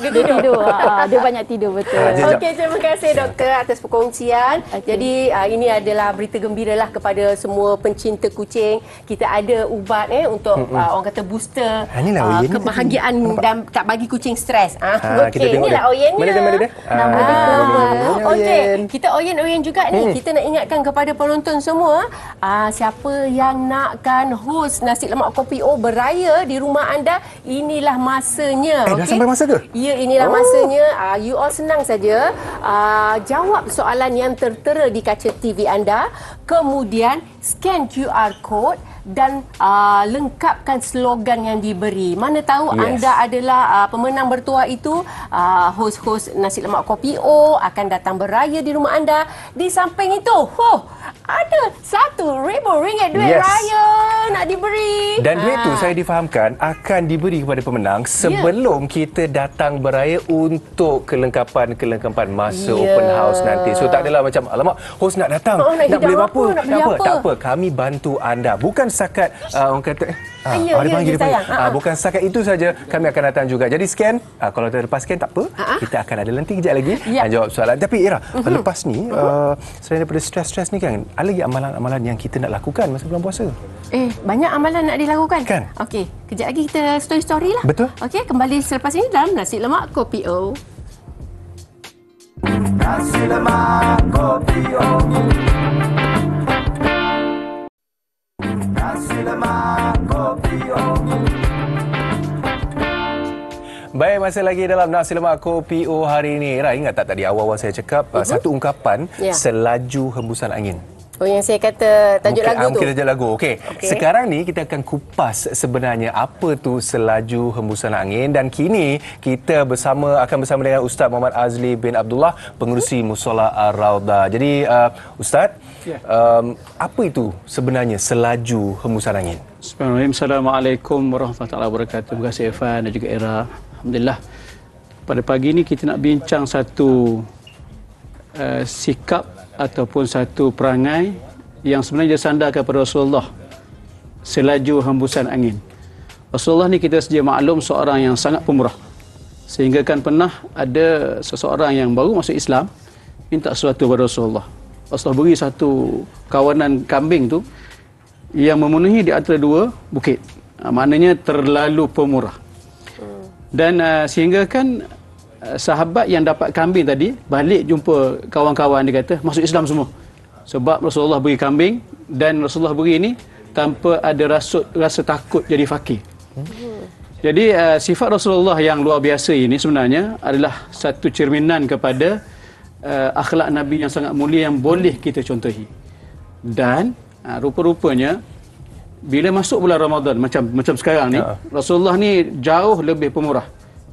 Dia banyak tidur, betul. Okey, terima kasih doktor atas perkongsian. Jadi ini adalah berita gembira lah kepada semua pencinta kucing. Kita ada ubat untuk orang kata booster kebahagiaan dan tak bagi kucing stres. Okey, inilah Oyen. Mana dia? Nama dia. Okey, kita Oyen juga ni. Kita nak ingatkan kepada penonton semua, siapa yang nakkan host nasi lemak kopi O beraya di rumah anda, inilah masanya. Dah sampai masa ke? Ya, inilah masanya. You all senang saja. Jawab soalan yang tertera di kaca TV anda, kemudian scan QR code dan lengkapkan slogan yang diberi. Mana tahu anda adalah pemenang bertuah itu. Hos-hos nasi lemak kopi O akan datang beraya di rumah anda. Di samping itu, ada RM1,000 duit raya nak diberi. Dan duit tu saya difahamkan akan diberi kepada pemenang sebelum kita datang beraya untuk kelengkapan masa open house nanti. So tak adalah macam alamak hos nak datang, nak beli apa? Tak apa, kami bantu anda. Bukan setakat orang kata bukan setakat itu saja, kami akan datang juga. Jadi scan, kalau terlepas scan tak apa, kita akan ada nanti kejap lagi jawab soalan. Tapi Ira, lepas ni selain daripada stres ni kan, ada lagi amalan-amalan yang kita nak lakukan masa bulan puasa? Banyak amalan nak dilakukan kan? Okey, kejap lagi kita story lah. Betul. Okey, kembali selepas ini dalam Nasi Lemak Kopi O. Nasi lemak kopi O. Nasi lemak kopi O. Baik, masih lagi dalam Nasi Lemak Kopi O hari ini. Ira, ingat tak tadi awal-awal saya cakap satu ungkapan selaju hembusan angin. Yang saya kata tajuk lagu tu. Tajuk lagu. Okey. Sekarang ni kita akan kupas sebenarnya apa tu selaju hembusan angin, dan kini kita akan bersama dengan Ustaz Muhammad Azli bin Abdullah, pengerusi Mushola Ar-Raudah. Jadi Ustaz, apa itu sebenarnya selaju hembusan angin? Bismillahirrahmanirrahim. Assalamualaikum warahmatullahi wabarakatuh. Terima kasih Irfan dan juga Ira. Alhamdulillah. Pada pagi ini kita nak bincang satu sikap ataupun satu perangai yang sebenarnya disandarkan kepada Rasulullah selaju hembusan angin. Rasulullah ni kita sedia maklum seorang yang sangat pemurah. Sehingga kan pernah ada seseorang yang baru masuk Islam minta sesuatu kepada Rasulullah. Rasulullah beri satu kawanan kambing tu yang memenuhi di antara dua bukit. Maknanya terlalu pemurah. Dan sehingga kan sahabat yang dapat kambing tadi balik jumpa kawan-kawan, dia kata masuk Islam semua. Sebab Rasulullah beri kambing dan Rasulullah beri ini tanpa ada rasa takut jadi fakir. Jadi sifat Rasulullah yang luar biasa ini sebenarnya adalah satu cerminan kepada akhlak Nabi yang sangat mulia yang boleh kita contohi. Dan rupa-rupanya bila masuk bulan Ramadan macam sekarang ni, Rasulullah ni jauh lebih pemurah.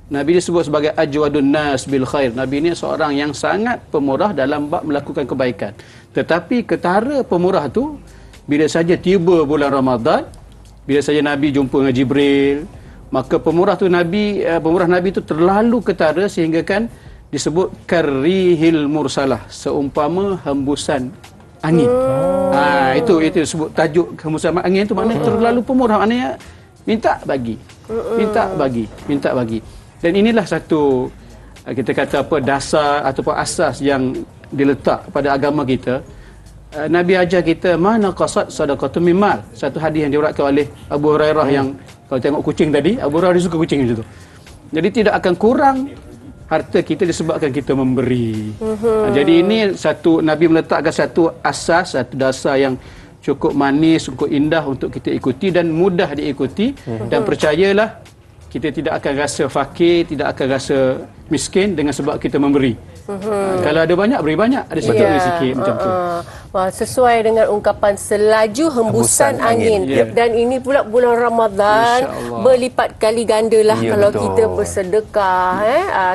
Nabi disebut sebagai ajwadun nas bil khair. Nabi ni seorang yang sangat pemurah dalam bab melakukan kebaikan. Tetapi ketara pemurah tu, bila saja tiba bulan Ramadan, bila saja Nabi jumpa dengan Jibril, maka pemurah Nabi tu terlalu ketara sehingga kan disebut karihil mursalah, seumpama hembusan angin. Itu disebut tajuk hembusan angin tu, maknanya terlalu pemurah, maknanya minta bagi. Dan inilah satu, kita kata apa, dasar ataupun asas yang diletak pada agama kita. Nabi ajar kita mana qasad sadaqatun min mal. Satu hadis yang diriwayatkan oleh Abu Hurairah yang kalau tengok kucing tadi, Abu Hurairah suka kucing macam tu. Jadi tidak akan kurang harta kita disebabkan kita memberi. Jadi ini satu, Nabi meletakkan satu asas, satu dasar yang cukup manis, cukup indah untuk kita ikuti dan mudah diikuti. Dan percayalah, kita tidak akan rasa fakir, tidak akan rasa miskin dengan sebab kita memberi. Kalau ada banyak, beri banyak. Ada sikit, beri sikit. Macam tu. Wah, sesuai dengan ungkapan selaju hembusan angin. Dan ini pula bulan Ramadan, berlipat kali ganda lah kalau kita bersedekah.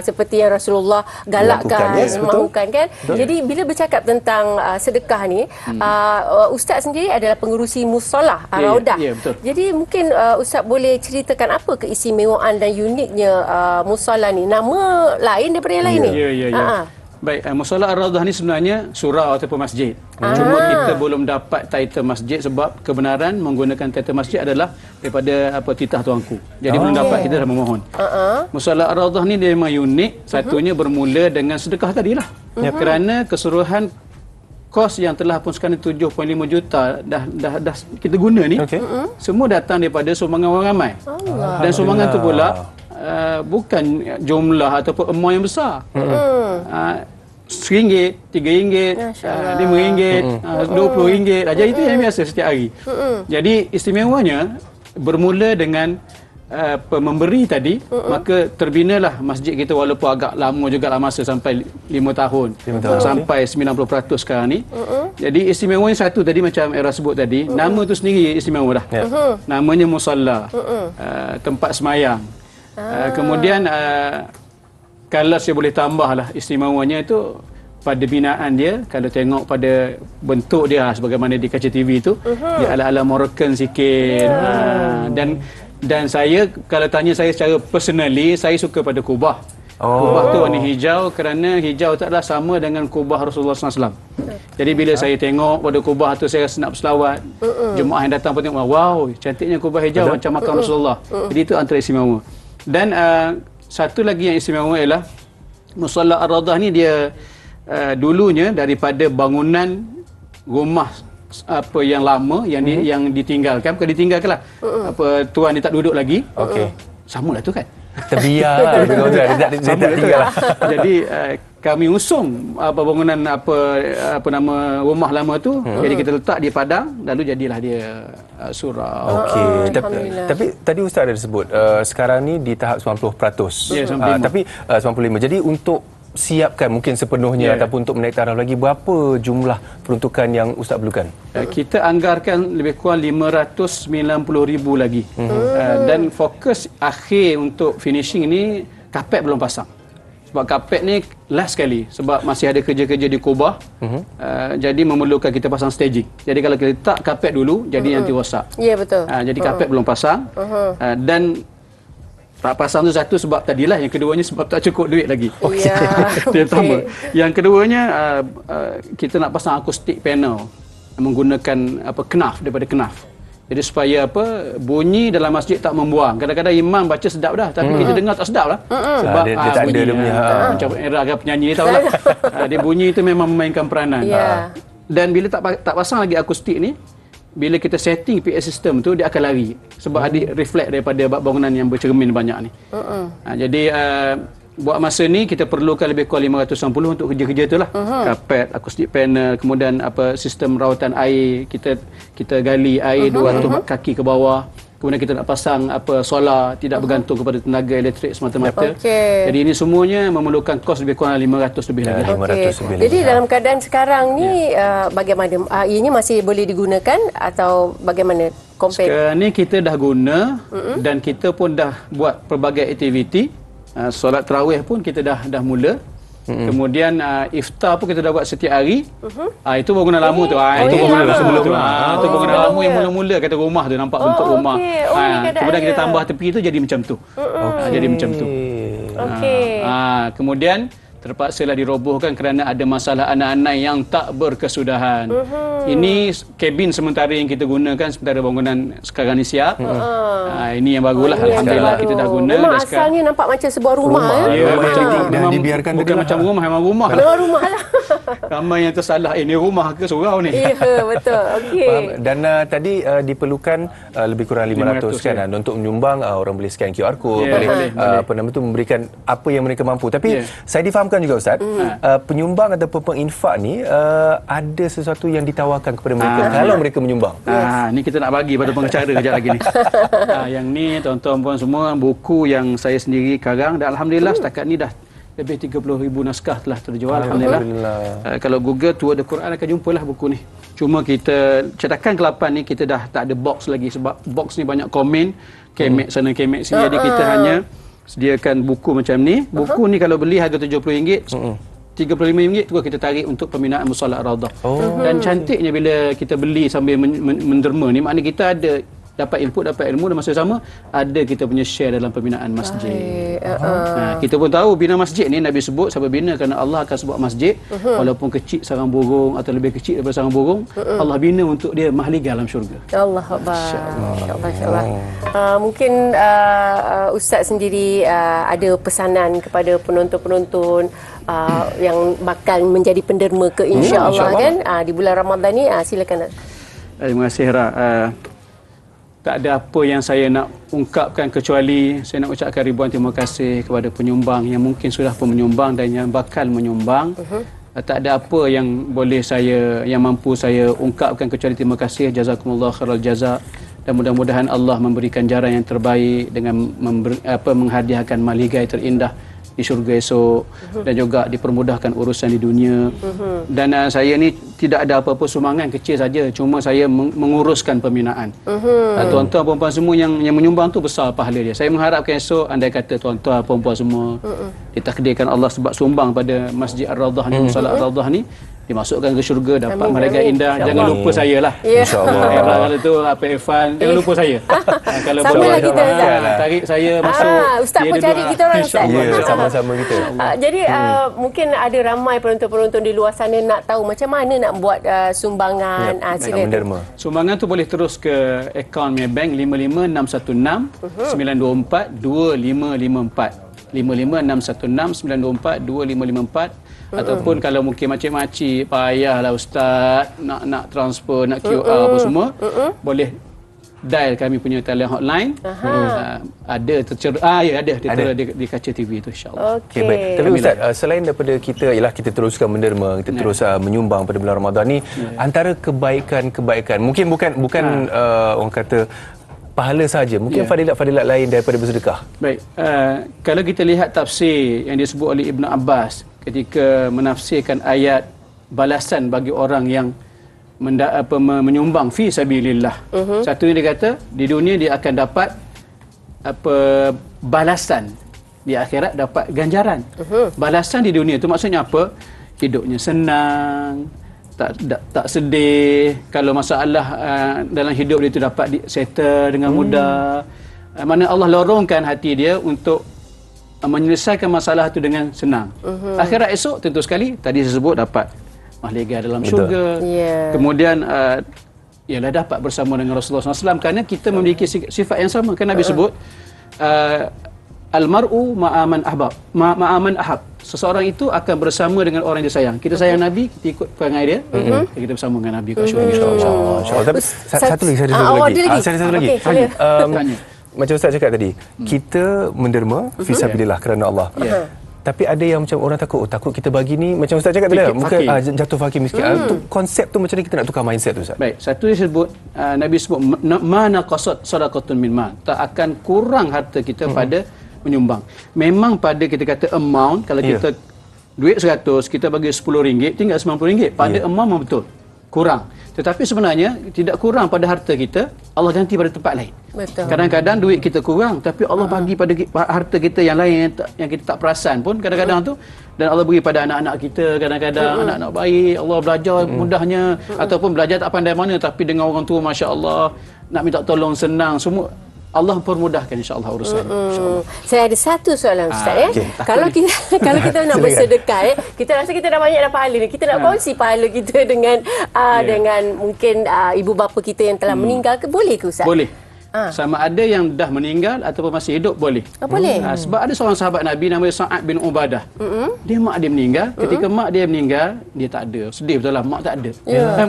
Seperti yang Rasulullah galakkan, mahukan kan. Jadi bila bercakap tentang sedekah ni, Ustaz sendiri adalah pengurusi musolah Raudah. Jadi mungkin Ustaz boleh ceritakan apa keistimewaan dan uniknya musolah ni. Nama lain daripada yang lain ni. Baik, musolah Ar-Raudah ni sebenarnya surau ataupun masjid. Cuma kita belum dapat title masjid sebab kebenaran menggunakan title masjid adalah daripada titah tuanku. Jadi belum dapat, kita dah memohon. Musolah Ar-Raudah ni dia memang unik. Satunya bermula dengan sedekah tadilah. Kerana keseluruhan kos yang telah pun sekarang 7.5 juta dah kita guna ni, semua datang daripada sumbangan orang ramai. Dan sumbangan tu pula bukan jumlah ataupun amount yang besar. RM1, RM3, RM5, RM20 aja, itu yang biasa setiap hari. Jadi istimewanya bermula dengan memberi tadi, maka terbinalah masjid kita walaupun agak lama juga lah masa sampai 5 tahun, sampai 90% sekarang ni. Jadi istimewanya satu tadi macam Era sebut tadi, nama tu sendiri istimewa dah. Namanya musalla, tempat semayang. Kemudian kalau saya boleh tambahlah istimewanya itu pada binaan dia, kalau tengok pada bentuk dia sebagaimana di kaca TV itu, dia ala-ala Moroccan sikit. Dan saya, kalau tanya saya secara personally, saya suka pada kubah. Kubah tu warna hijau kerana hijau tak adalah sama dengan kubah Rasulullah SAW. Jadi bila saya tengok pada kubah tu, saya rasa nak berselawat. Jemaah yang datang pun tengok, wow, cantiknya kubah hijau macam makam Rasulullah. Jadi itu antara istimewa. Dan satu lagi yang istimewa ialah Musalla Ar-Raudah ni dia dulunya daripada bangunan rumah yang lama yang ditinggalkan, bukan ditinggalkanlah, tuan dia tak duduk lagi. Samalah tu kan. Terbiar dia tak tinggal lah. Jadi kami usung bangunan nama rumah lama tu, jadi kita letak di padang, lalu jadilah dia surau. Tapi tadi Ustaz ada sebut sekarang ni di tahap 90%. Tapi 95. Jadi untuk siapkan mungkin sepenuhnya ataupun untuk menaik taraf lagi, berapa jumlah peruntukan yang Ustaz perlukan? Kita anggarkan lebih kurang 590,000 lagi. Dan fokus akhir untuk finishing ni, kapet belum pasang. Sebab kapet ni last sekali, sebab masih ada kerja-kerja di Kubah. Jadi memerlukan kita pasang staging. Jadi kalau kita letak kapet dulu, jadi nanti rosak. Ya, betul. Jadi kapet belum pasang. Dan tak pasang tu satu sebab tadilah, yang keduanya sebab tak cukup duit lagi. Yang pertama. Yang keduanya kita nak pasang akustik panel menggunakan knaf, daripada knaf. Jadi supaya bunyi dalam masjid tak membuang. Kadang-kadang imam baca sedap dah, tapi kita dengar tak sedap lah. Sebab dia tak bunyi, ada dia punya macam Era kan penyanyi dia tahulah. Dia bunyi itu memang memainkan peranan. Dan bila tak pasang lagi akustik ni, bila kita setting PA system tu, dia akan lari sebab dia reflect daripada bangunan yang bercermin banyak ni. Jadi buat masa ni kita perlukan lebih kurang 590 untuk kerja-kerja tu lah. Kapet, akustik panel, kemudian sistem rawatan air, kita gali air 200 kaki ke bawah. Kemudian kita nak pasang solar, tidak bergantung kepada tenaga elektrik semata-mata. Jadi ini semuanya memerlukan kos lebih kurang 500 lebih lagi. 500 lebih. Jadi dalam keadaan sekarang ni bagaimana? Ianya masih boleh digunakan atau bagaimana? Sekarang ni kita dah guna dan kita pun dah buat pelbagai aktiviti. Solat tarawih pun kita dah mula. Kemudian iftar pun kita dah buat setiap hari. Itu bangunan lama tu. Itu bangunan sebelum tu. Itu bangunan lama yang mula-mula kata rumah tu, nampak bentuk rumah. Kemudian kita tambah tepi tu jadi macam tu. Jadi macam tu. Kemudian terpaksalah dirobohkan kerana ada masalah anak-anak yang tak berkesudahan. Ini kabin sementara yang kita gunakan sementara bangunan sekarang ni siap. Ini yang barulah. Alhamdulillah kita dah guna. Memang asalnya nampak macam sebuah rumah. Ya, memang dibiarkan bukan macam rumah, memang rumah lah. Memang rumah lah. Ramai yang tersalah, ini rumah ke surau ni? Ya, betul. Okey. Dan tadi diperlukan lebih kurang 500 kan untuk menyumbang. Orang boleh scan QR code, boleh apa nama tu, memberikan apa yang mereka mampu. Tapi saya difahamkan juga Ustaz, penyumbang ataupun penginfak ni ada sesuatu yang ditawarkan kepada mereka kalau mereka menyumbang. Ni kita nak bagi pada pengacara kejap lagi ni. Yang ni tuan-tuan puan semua, buku yang saya sendiri karang dan alhamdulillah setakat ni dah lebih 30,000 naskah telah terjual. Alhamdulillah. Kalau Google Tour The Quran akan jumpalah buku ni. Cuma kita cetakan ke-8 ni kita dah tak ada box lagi sebab box ni banyak komen, kemek sana kemek sini. Jadi kita hanya sediakan buku macam ni. Buku ni kalau beli harga RM70, RM35 tu kita tarik untuk pembinaan Musolat Raudah. Dan cantiknya bila kita beli sambil menderma ni, maknanya kita ada dapat ilmu dan masa sama ada kita punya share dalam pembinaan masjid. Kita pun tahu bina masjid ni Nabi sebut siapa bina kerana Allah akan sebut masjid walaupun kecil sarang burung atau lebih kecil daripada sarang burung, Allah bina untuk dia mahligai dalam syurga. Allah Akbar. Insya-Allah. Mungkin Ustaz sendiri ada pesanan kepada penonton-penonton yang bakal menjadi penderma ke insya-Allah kan di bulan Ramadan ni, silakan. Terima kasih Ra. Tak ada apa yang saya nak ungkapkan kecuali saya nak ucapkan ribuan terima kasih kepada penyumbang yang mungkin sudah pun menyumbang dan yang bakal menyumbang. Tak ada apa yang boleh yang mampu saya ungkapkan kecuali terima kasih. Jazakumullah khairal jaza. Dan mudah-mudahan Allah memberikan jalan yang terbaik dengan menghadiahkan mahligai terindah di syurga esok dan juga dipermudahkan urusan di dunia. Dan saya ni tidak ada apa-apa sumbangan kecil saja, cuma saya menguruskan pembinaan. Tuan-tuan puan-puan semua yang menyumbang tu besar pahala dia. Saya mengharapkan esok andai kata tuan-tuan puan-puan semua ditakdirkan Allah sebab sumbang pada Masjid Ar-Raudhah ni, Musolat Ar-Raudhah ni, dimasukkan ke syurga, dapat malaikat indah. Jangan lupa saya lah. InsyaAllah. Kalau tu apa Irfan, jangan lupa saya. Kalau sama lah kita tarik saya masuk. Ustaz pun cari kita orang Ustaz. Sama-sama kita. Jadi mungkin ada ramai penonton-penonton di luar sana nak tahu macam mana nak buat sumbangan. Silakan. Sumbangan tu boleh terus ke akaun Maybank 55616 924 2554. 55616 924 2554. Ataupun kalau mungkin makcik-makcik payahlah Ustaz nak transfer, nak QR apa semua, boleh dial kami punya talian hotline. Ada tertera di kaca TV tu insya-Allah. Okey, baik. Tapi Ustaz, selain daripada kita teruskan menderma, kita terus menyumbang pada bulan Ramadan ni, antara kebaikan mungkin bukan orang kata pahala saja, mungkin fadilat-fadilat lain daripada bersedekah. Baik, kalau kita lihat tafsir yang disebut oleh Ibn Abbas ketika menafsirkan ayat balasan bagi orang yang menyumbang fi sabilillah. Satunya dia kata di dunia dia akan dapat balasan, di akhirat dapat ganjaran. Balasan di dunia itu maksudnya apa? Hidupnya senang, tak sedih. Kalau masalah dalam hidup dia itu dapat settle dengan mudah. Mana Allah lorongkan hati dia untuk menyelesaikan masalah itu dengan senang. Akhirat esok tentu sekali tadi saya sebut dapat mahligai dalam syurga. Kemudian ialah dapat bersama dengan Rasulullah SAW kerana kita memiliki sifat yang sama. Kan Nabi sebut almar'u ma'aman ahab. Seseorang itu akan bersama dengan orang yang dia sayang. Kita sayang Nabi, kita ikut perangai dia, kita bersama dengan Nabi kat syurga. InsyaAllah. Tapi satu lagi, saya ada satu lagi. Macam Ustaz cakap tadi, kita menderma fisabilillah kerana Allah. Tapi ada yang macam orang takut, takut kita bagi ni macam Ustaz cakap tadi, mungkin jatuh fakir miskin. Konsep tu macam ni kita nak tukar mindset tu Ustaz. Baik, satu disebut Nabi sebut mana qasad sadaqatun min mal. Tak akan kurang harta kita pada menyumbang. Memang pada kita kata amount, kalau kita duit 100, kita bagi RM10, tinggal RM90. Pada amount memang betul. Kurang. Tetapi sebenarnya tidak kurang pada harta kita, Allah ganti pada tempat lain. Betul. Kadang-kadang duit kita kurang, tapi Allah bagi pada harta kita yang lain yang kita tak perasan pun kadang-kadang tu, dan Allah beri pada anak-anak kita, kadang-kadang anak-anak baik, Allah belajar mudahnya, ataupun belajar tak pandai mana tapi dengan orang tua masya-Allah nak minta tolong senang, semua Allah permudahkan insya-Allah urusan. Saya ada satu soalan Ustaz Kalau kita nak bersedekah kita rasa kita dah banyak dah pahala ni. Kita nak kongsi pahala kita dengan mungkin ibu bapa kita yang telah meninggal ke, boleh ke Ustaz? Boleh. Sama ada yang dah meninggal ataupun masih hidup boleh. Boleh. Sebab ada seorang sahabat Nabi namanya Sa'ad bin Ubadah. Dia mak dia meninggal, ketika mak dia meninggal, dia tak ada. Sedih betul lah, mak tak ada.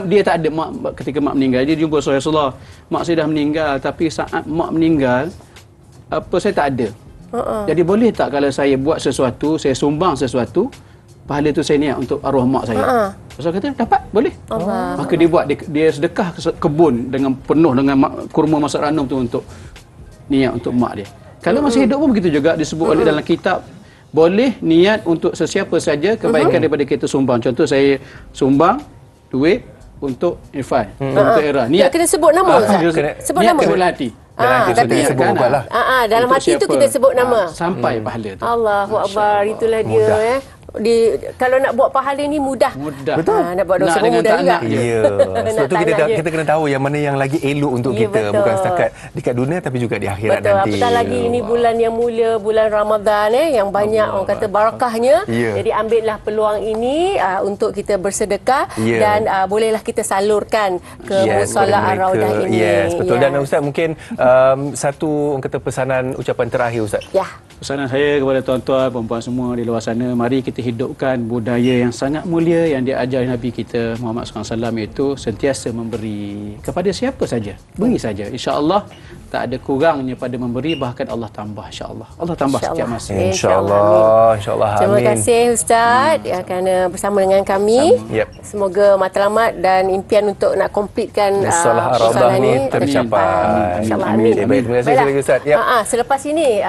Dia tak ada mak ketika mak meninggal. Dia jumpa Rasulullah, mak saya dah meninggal tapi saat mak meninggal apa saya tak ada. Jadi boleh tak kalau saya buat sesuatu, saya sumbang sesuatu, pahala tu saya niat untuk arwah mak saya. Rasul kata dapat, boleh. Maka dia buat, dia sedekah kebun dengan penuh dengan kurma masak ranum tu untuk niat untuk mak dia. Kalau masih hidup pun begitu juga, disebut oleh dalam kitab, boleh niat untuk sesiapa saja kebaikan daripada kita sumbang. Contoh saya sumbang duit untuk Irfan, untuk Era. Niat kena sebut nama Ustaz. Sebut nama. Sebut hati. Tapi sebut buatlah. Dalam hati tu kita sebut nama. Sampai pahala tu. Allahu Akbar, itulah dia kalau nak buat pahala ni mudah. Betul. Nak buat dosa pun mudah juga. Ya. Sebab tu kita kena tahu yang mana yang lagi elok untuk kita, bukan setakat dekat dunia tapi juga di akhirat nanti. Apatah lagi ini bulan yang mulia, bulan Ramadan yang banyak orang kata barakahnya. Jadi ambillah peluang ini untuk kita bersedekah dan bolehlah kita salurkan ke musalla Ar-Raudah ini. Betul. Dan Ustaz mungkin satu orang kata pesanan ucapan terakhir Ustaz. Pesanan saya kepada tuan-tuan, perempuan semua di luar sana, mari kita hidupkan budaya yang sangat mulia yang diajar Nabi kita Muhammad SAW, iaitu sentiasa memberi kepada siapa saja. Beri saja. InsyaAllah tak ada kurangnya pada memberi, bahkan Allah tambah insyaAllah. Allah tambah setiap masa. InsyaAllah. InsyaAllah. Terima kasih Ustaz kerana bersama dengan kami. Semoga matlamat dan impian untuk nak komplitkan Musalla Ar-Raudah ni tercapai. InsyaAllah. Amin. Terima kasih lagi Ustaz. Selepas ini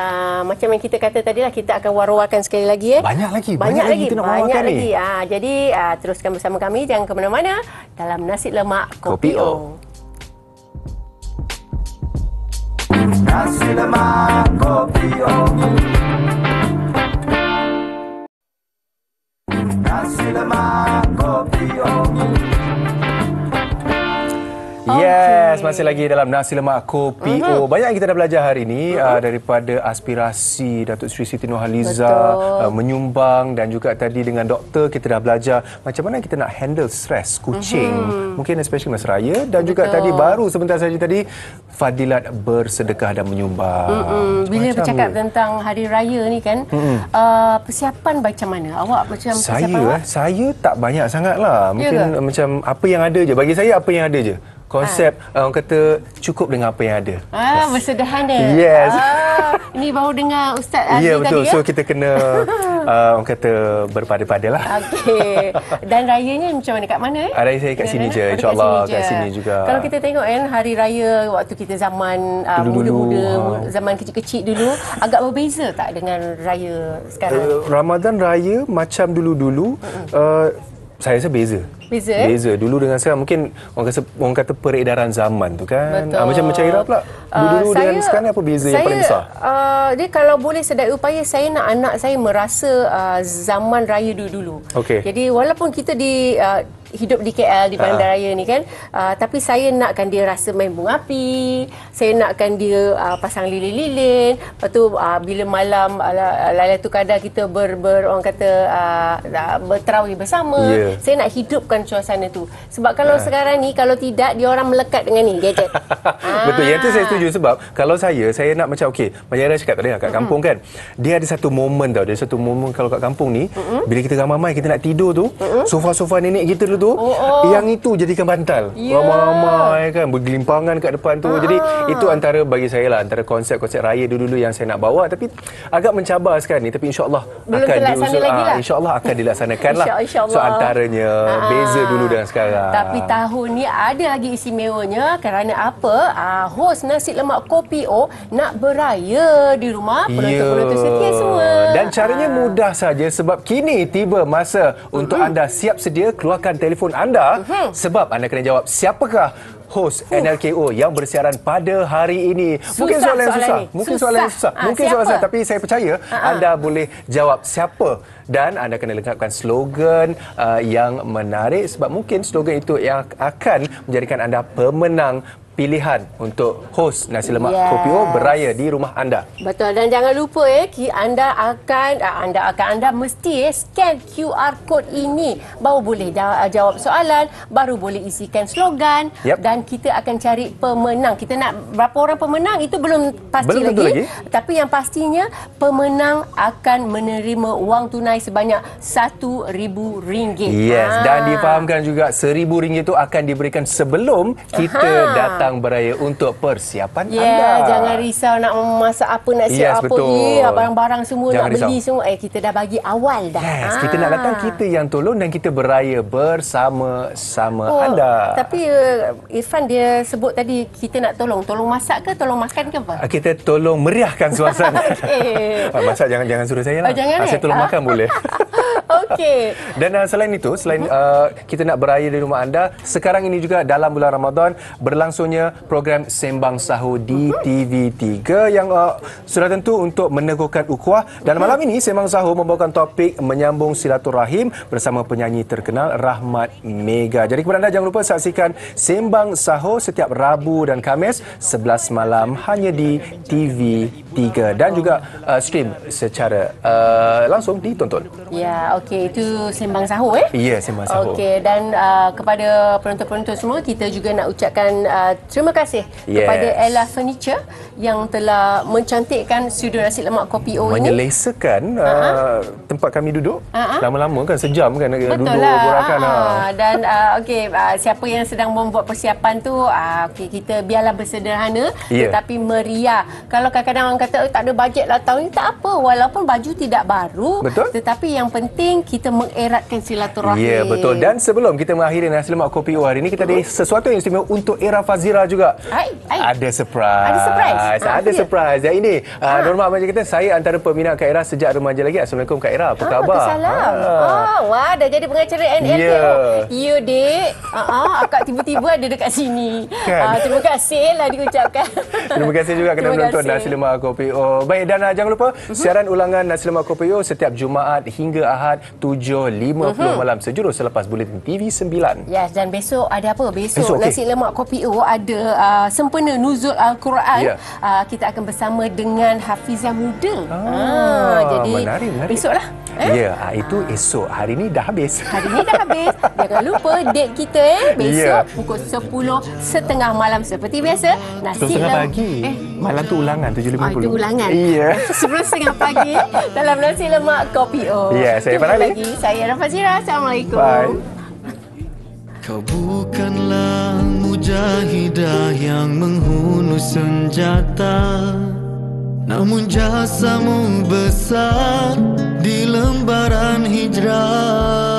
macam yang kita kata tadi lah, kita akan war-warkan sekali lagi Banyak lagi kita nak banyak lagi. Jadi teruskan bersama kami, jangan ke mana-mana dalam Nasi Lemak Kopi O. Nasi Lemak Kopi O. Nasi Lemak Kopi O. Yes, masih lagi dalam Nasi Lemak Kopi O. Banyak yang kita dah belajar hari ini daripada aspirasi Datuk Seri Siti Nurhaliza menyumbang, dan juga tadi dengan doktor kita dah belajar macam mana kita nak handle stres kucing. Mungkin especially masa raya, dan juga tadi baru sebentar saja tadi fadilat bersedekah dan menyumbang. Bila bercakap tentang hari raya ni kan, persiapan macam mana? Awak macam saya tak banyak sangatlah. Mungkin macam apa yang ada je. Bagi saya apa yang ada je. Konsep orang kata cukup dengan apa yang ada. Bersederhana. Yes. Ini baru dengar Ustaz Azli tadi. Ya, betul. Ya? So kita kena orang kata berpada-pada lah. Okey. Dan rayanya macam mana? Kat mana? Raya saya kat sini je, insyaAllah. Kat sini juga. Kalau kita tengok kan, hari raya waktu kita zaman muda-muda, zaman kecil-kecil dulu, agak berbeza tak dengan raya sekarang? Ramadan raya macam dulu-dulu, saya rasa beza. Beza dulu dengan sekarang. Mungkin orang kata peredaran zaman tu kan. Macam Ira pula. Dulu dengan sekarang apa beza yang paling besar? Dia kalau boleh sedaya upaya, saya nak anak saya merasa zaman raya dulu-dulu. Jadi walaupun kita hidup di KL, di Bandaraya ni kan, tapi saya nakkan dia rasa main bunga api, saya nakkan dia pasang lilin-lilin. Lepas tu bila malam Lailatul Qadar kita orang kata berterawih bersama. Saya nak hidupkan suasana tu. Sebab kalau sekarang ni, kalau tidak, dia orang melekat dengan ni gadget. Betul, yang tu saya setuju. Sebab kalau saya nak macam macam Ira cakap tadi kat kampung kan, dia ada satu momen tau. Dia satu momen kalau kat kampung ni, bila kita ramai-ramai kita nak tidur tu, sofa-sofa nenek kita tu tu, yang itu jadikan bantal. Ramai-ramai kan bergelimpangan kat depan tu. Jadi itu antara bagi saya lah, antara konsep-konsep raya dulu-dulu yang saya nak bawa, tapi agak mencabar sekarang ni, tapi insya-Allah akan diusul, insya-Allah akan dilaksanakan lah. So antaranya beza dulu dengan sekarang. Tapi tahun ni ada lagi istimewanya kerana apa? Hos nasi lemak Kopi O nak beraya di rumah penonton-penonton setia semua. Dan caranya mudah saja sebab kini tiba masa untuk anda siap sedia keluarkan telefon anda sebab anda kena jawab siapakah hos NLKO yang bersiaran pada hari ini. Mungkin soalan yang susah. Mungkin soalan yang susah. Mungkin soalan susah, tapi saya percaya anda boleh jawab siapa, dan anda kena lengkapkan slogan yang menarik sebab mungkin slogan itu yang akan menjadikan anda pemenang pilihan untuk hos nasi lemak Kopi O beraya di rumah anda. Betul, dan jangan lupa anda mesti scan QR code ini baru boleh jawab soalan, baru boleh isikan slogan dan kita akan cari pemenang. Kita nak berapa orang pemenang itu belum pasti lagi. Tapi yang pastinya pemenang akan menerima wang tunai sebanyak RM1,000. Yes, dan difahamkan juga RM1,000 itu akan diberikan sebelum kita datang beraya untuk persiapan anda. Jangan risau nak memasak apa, nak siap apa. Barang-barang semua jangan nak beli risau. Semua. Kita dah bagi awal dah. Kita nak datang, kita yang tolong dan kita beraya bersama-sama anda. Tapi Irfan dia sebut tadi kita nak tolong masak ke tolong makan ke apa? Kita tolong meriahkan suasana. Masak jangan suruh saya lah. Saya tolong makan boleh. Okey. Dan selain itu, selain kita nak beraya di rumah anda, sekarang ini juga dalam bulan Ramadan berlangsungnya program Sembang Sahur di TV3 yang sudah tentu untuk meneguhkan ukhuwah. Dan malam ini Sembang Sahur membawakan topik menyambung silaturahim bersama penyanyi terkenal Rahmat Mega. Jadi kepada anda jangan lupa saksikan Sembang Sahur setiap Rabu dan Khamis 11 malam hanya di TV3 dan juga stream secara langsung ditonton. Ya, okey, itu Sembang Sahur Ya, Sembang Sahur. Okey, dan kepada penonton-penonton semua kita juga nak ucapkan terima kasih kepada Ella Furniture yang telah mencantikkan studio nasi lemak Kopi O ini. Menyelesakan tempat kami duduk. Lama-lama kan sejam kan duduk borakan. Dan siapa yang sedang membuat persiapan tu kita biarlah bersederhana tetapi meriah. Kalau kadang-kadang orang kata tak ada bajet lah tahun ni, tak apa, walaupun baju tidak baru, tetapi yang penting kita mengeratkan silaturahim. Ya, betul. Dan sebelum kita mengakhiri nasi lemak Kopi O hari ini, kita ada sesuatu yang istimewa untuk Era Fazira juga. Ada surprise. Ada surprise. Yang ini Norma macam kata, saya antara peminat Kak Era sejak remaja lagi. Assalamualaikum Kak Era, apa khabar? Salam. Wah, dah jadi pengacara NLKO. Ya, Dek. Akak tiba-tiba ada dekat sini. Terima kasih lah diucapkan. Terima kasih juga kerana menonton Nasi Lemak Kopi O. Baik, dan jangan lupa siaran ulangan Nasi Lemak Kopi O setiap Jumaat hingga Ahad 7.50 malam sejurus selepas buletin TV9. Yes, dan besok ada apa? Besok Nasi Lemak Kopi O ada sempena Nuzul Al-Quran. Kita akan bersama dengan Hafizah Muda. Jadi menarik. besoklah. Itu esok. Hari ni dah habis. Jangan lupa date kita besok pukul 10.30 malam seperti biasa. Nasi lemak pagi. Malam tu ulangan 7.50. Itu ulangan. 10.30 pagi dalam Nasi Lemak Kopi O. Saya Farali. Saya Era Fazira. Assalamualaikum. Bye. Kau bukanlah mujahidah yang menghunus senjata, namun jasamu besar di lembaran hijrah.